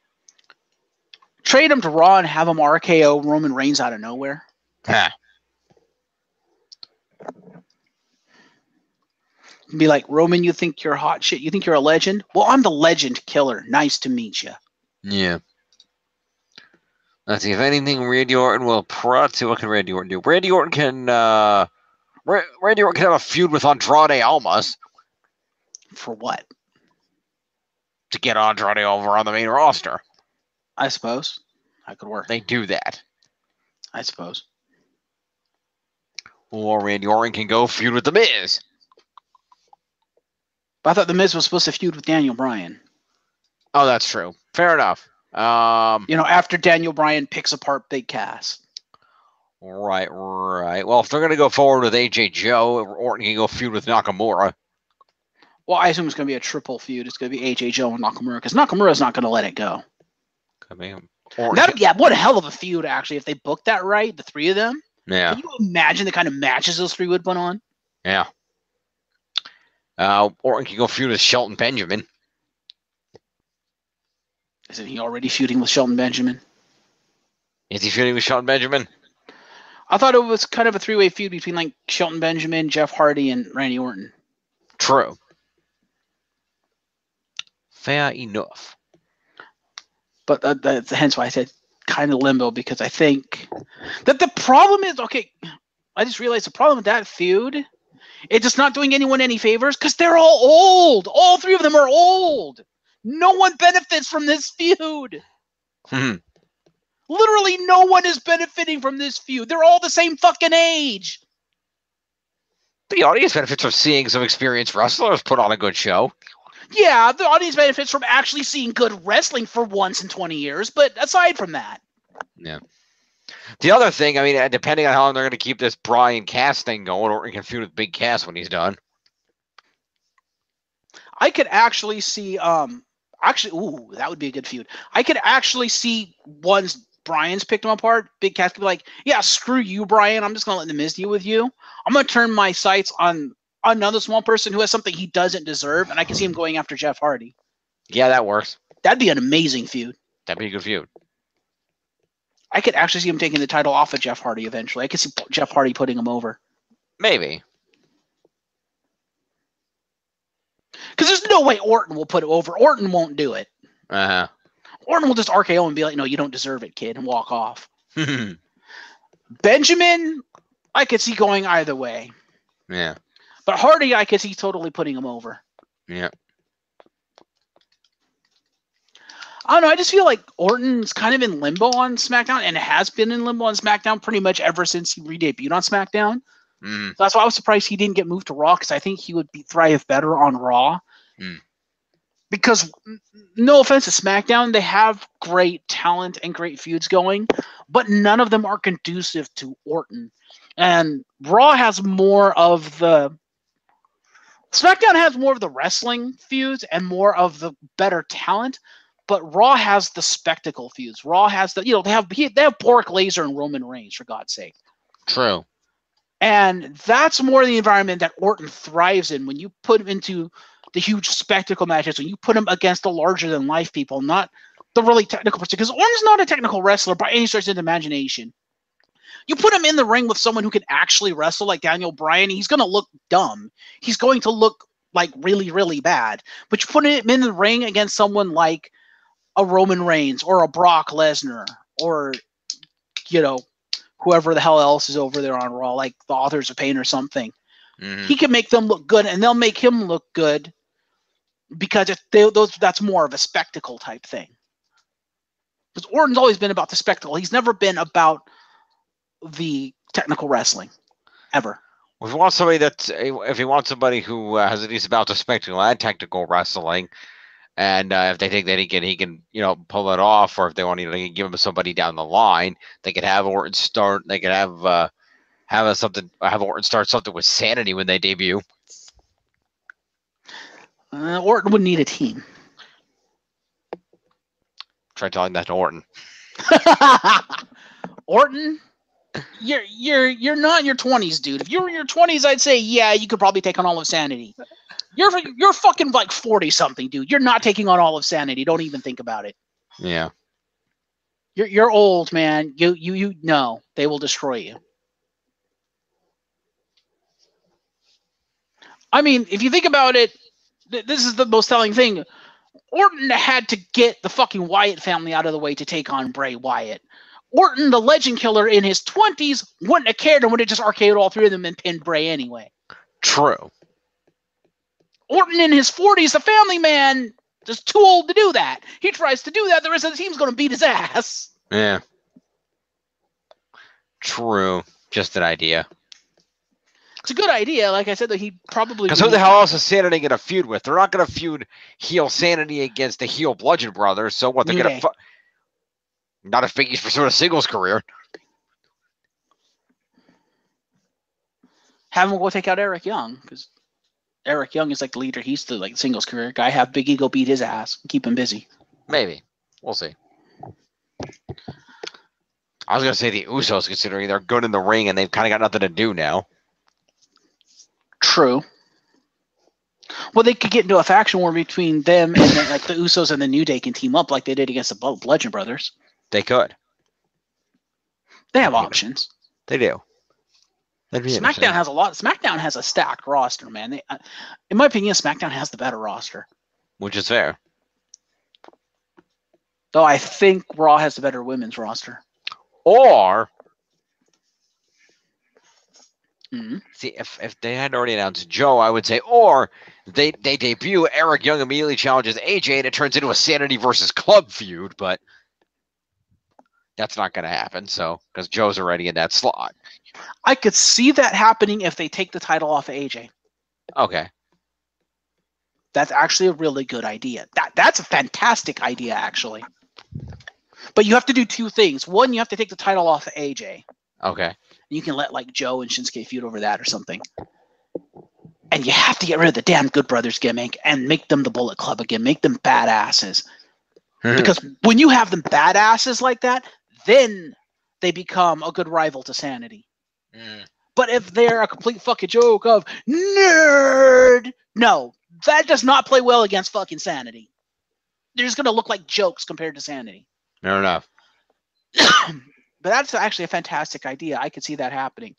Trade him to Raw and have him RKO Roman Reigns out of nowhere. Be like, Roman, you think you're hot shit? You think you're a legend? Well, I'm the legend killer. Nice to meet you. Yeah. Let's see. If anything, Randy Orton will what can Randy Orton do? Randy Orton can have a feud with Andrade Almas. For what? To get Andrade over on the main roster. I suppose. That could work. They do that. I suppose. Or Randy Orton can go feud with The Miz. But I thought The Miz was supposed to feud with Daniel Bryan. Oh, that's true. Fair enough. After Daniel Bryan picks apart Big Cass. Right. Well, if they're going to go forward with AJ Joe, Orton can go feud with Nakamura. Well, I assume it's going to be a triple feud. It's going to be AJ Joe and Nakamura, because Nakamura's not going to let it go. Could be. What a hell of a feud, actually, if they booked that right, the three of them. Yeah. Can you imagine the kind of matches those three would put on? Yeah. Orton can go feud with Shelton Benjamin. Isn't he already feuding with Shelton Benjamin? Is he feuding with Shelton Benjamin? I thought it was kind of a three-way feud between like Shelton Benjamin, Jeff Hardy, and Randy Orton. True. Fair enough. But that's hence why I said kind of limbo, because I think that the problem is, okay, I just realized the problem with that feud, it's just not doing anyone any favors because they're all old. All three of them are old. No one benefits from this feud. Literally no one is benefiting from this feud. They're all the same fucking age. The audience benefits from seeing some experienced wrestlers put on a good show. Yeah, the audience benefits from actually seeing good wrestling for once in 20 years, but aside from that. Yeah. The other thing, I mean, depending on how long they're going to keep this Brian Cass thing going, Orton can feud with Big Cass when he's done. I could actually see, that would be a good feud. I could actually see once Brian's picked him apart, Big Cass could be like, yeah, screw you, Brian. I'm just going to let The Miz deal with you. I'm going to turn my sights on another small person who has something he doesn't deserve, and I can see him going after Jeff Hardy. Yeah, that works. That'd be an amazing feud. That'd be a good feud. I could actually see him taking the title off of Jeff Hardy eventually. I could see Jeff Hardy putting him over. Maybe. Because there's no way Orton will put it over. Orton won't do it. Uh-huh. Orton will just RKO and be like, no, you don't deserve it, kid, and walk off. Benjamin, I could see going either way. Yeah. But Hardy, I could see totally putting him over. Yeah. I don't know. I just feel like Orton's kind of in limbo on SmackDown, and has been in limbo on SmackDown pretty much ever since he re-debuted on SmackDown. So that's why I was surprised he didn't get moved to Raw, because I think he would thrive better on Raw. Because, no offense to SmackDown, they have great talent and great feuds going, but none of them are conducive to Orton. And Raw has more of the... SmackDown has more of the wrestling feuds and more of the better talent, but Raw has the spectacle feuds. Raw has the, they have Brock Lesnar and Roman Reigns, for God's sake. True. And that's more the environment that Orton thrives in when you put him into the huge spectacle matches, when you put him against the larger-than-life people, not the really technical person. Because Orton's not a technical wrestler by any stretch of the imagination. You put him in the ring with someone who can actually wrestle, like Daniel Bryan, he's going to look dumb. He's going to look like really, really bad. But you put him in the ring against someone like a Roman Reigns or a Brock Lesnar or, whoever the hell else is over there on Raw, like the Authors of Pain or something. He can make them look good, and they'll make him look good because that's more of a spectacle type thing. Because Orton's always been about the spectacle. He's never been about the technical wrestling, ever. Well, if he wants somebody who has at least about the spectacle and technical wrestling, and if they think that he can pull it off, or if they want to give him somebody down the line, they could have Orton start. They could have Orton start something with Sanity when they debut. Orton would need a team. Try telling that to Orton. Orton, you're not in your 20s, dude. If you were in your 20s, I'd say yeah, you could probably take on all of Sanity. You're fucking like 40 something, dude. You're not taking on all of Sanity. Don't even think about it. Yeah. You're old, man. You know they will destroy you. I mean, if you think about it, this is the most telling thing. Orton had to get the fucking Wyatt family out of the way to take on Bray Wyatt. Orton, the legend killer in his 20s, wouldn't have cared and would have just RKO'd all three of them and pinned Bray anyway. True. Orton in his 40s, the family man, just too old to do that. He tries to do that, the rest of the team's going to beat his ass. Yeah. True. Just an idea. It's a good idea. Like I said, that he probably Because who the hell else is Sanity going to feud with? They're not going to feud heel Sanity against the heel Bludgeon Brothers. So what? They're going to not if Biggie's pursuing a singles career. Have him go take out Eric Young, because Eric Young is like the leader. He's the like singles career guy. Have Big E go beat his ass, keep him busy. Maybe. We'll see. I was going to say the Usos, considering they're good in the ring and they've kind of got nothing to do now. True. Well, they could get into a faction war between them and then, like the Usos and the New Day can team up like they did against the Bludgeon Brothers. They could. They have options. They do. SmackDown has a lot. SmackDown has a stacked roster, man. They, in my opinion, SmackDown has the better roster. Which is fair. Though I think Raw has the better women's roster. Or, see, if they had already announced Joe, I would say, or they debut Eric Young immediately challenges AJ and it turns into a Sanity versus Club feud, but that's not going to happen. So, because Joe's already in that slot. I could see that happening if they take the title off of AJ. Okay. That's actually a really good idea. That's a fantastic idea, actually. But you have to do two things. One, you have to take the title off of AJ. Okay. You can let like Joe and Shinsuke feud over that or something. And you have to get rid of the damn Good Brothers gimmick and make them the Bullet Club again. Make them badasses. Because when you have them badasses like that, then they become a good rival to Sanity. But if they're a complete fucking joke of nerd, no, that does not play well against fucking Sanity. They're just going to look like jokes compared to Sanity. Fair enough. But that's actually a fantastic idea. I could see that happening.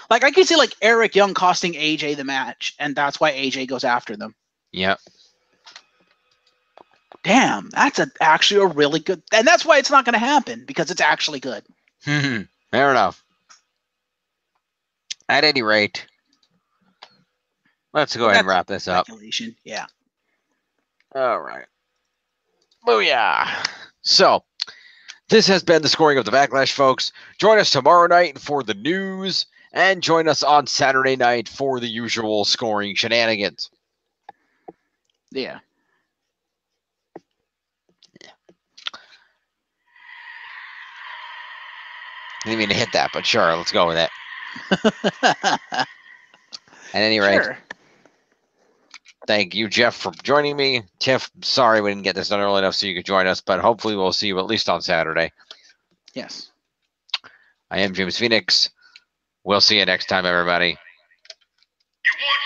Like, I could see, like, Eric Young costing AJ the match, and that's why AJ goes after them. Yep. Damn, that's actually a really good... And that's why it's not going to happen, because it's actually good. Fair enough. At any rate, let's go ahead and wrap this up. Yeah. All right. Booyah. So, this has been the scoring of the Backlash, folks. Join us tomorrow night for the news, and join us on Saturday night for the usual scoring shenanigans. Yeah. Didn't mean to hit that, but sure, let's go with it. At any rate, Sure. Thank you, Jeff, for joining me. Tiff, sorry we didn't get this done early enough so you could join us, but hopefully we'll see you at least on Saturday. Yes. I am James Phoenix. We'll see you next time, everybody. You want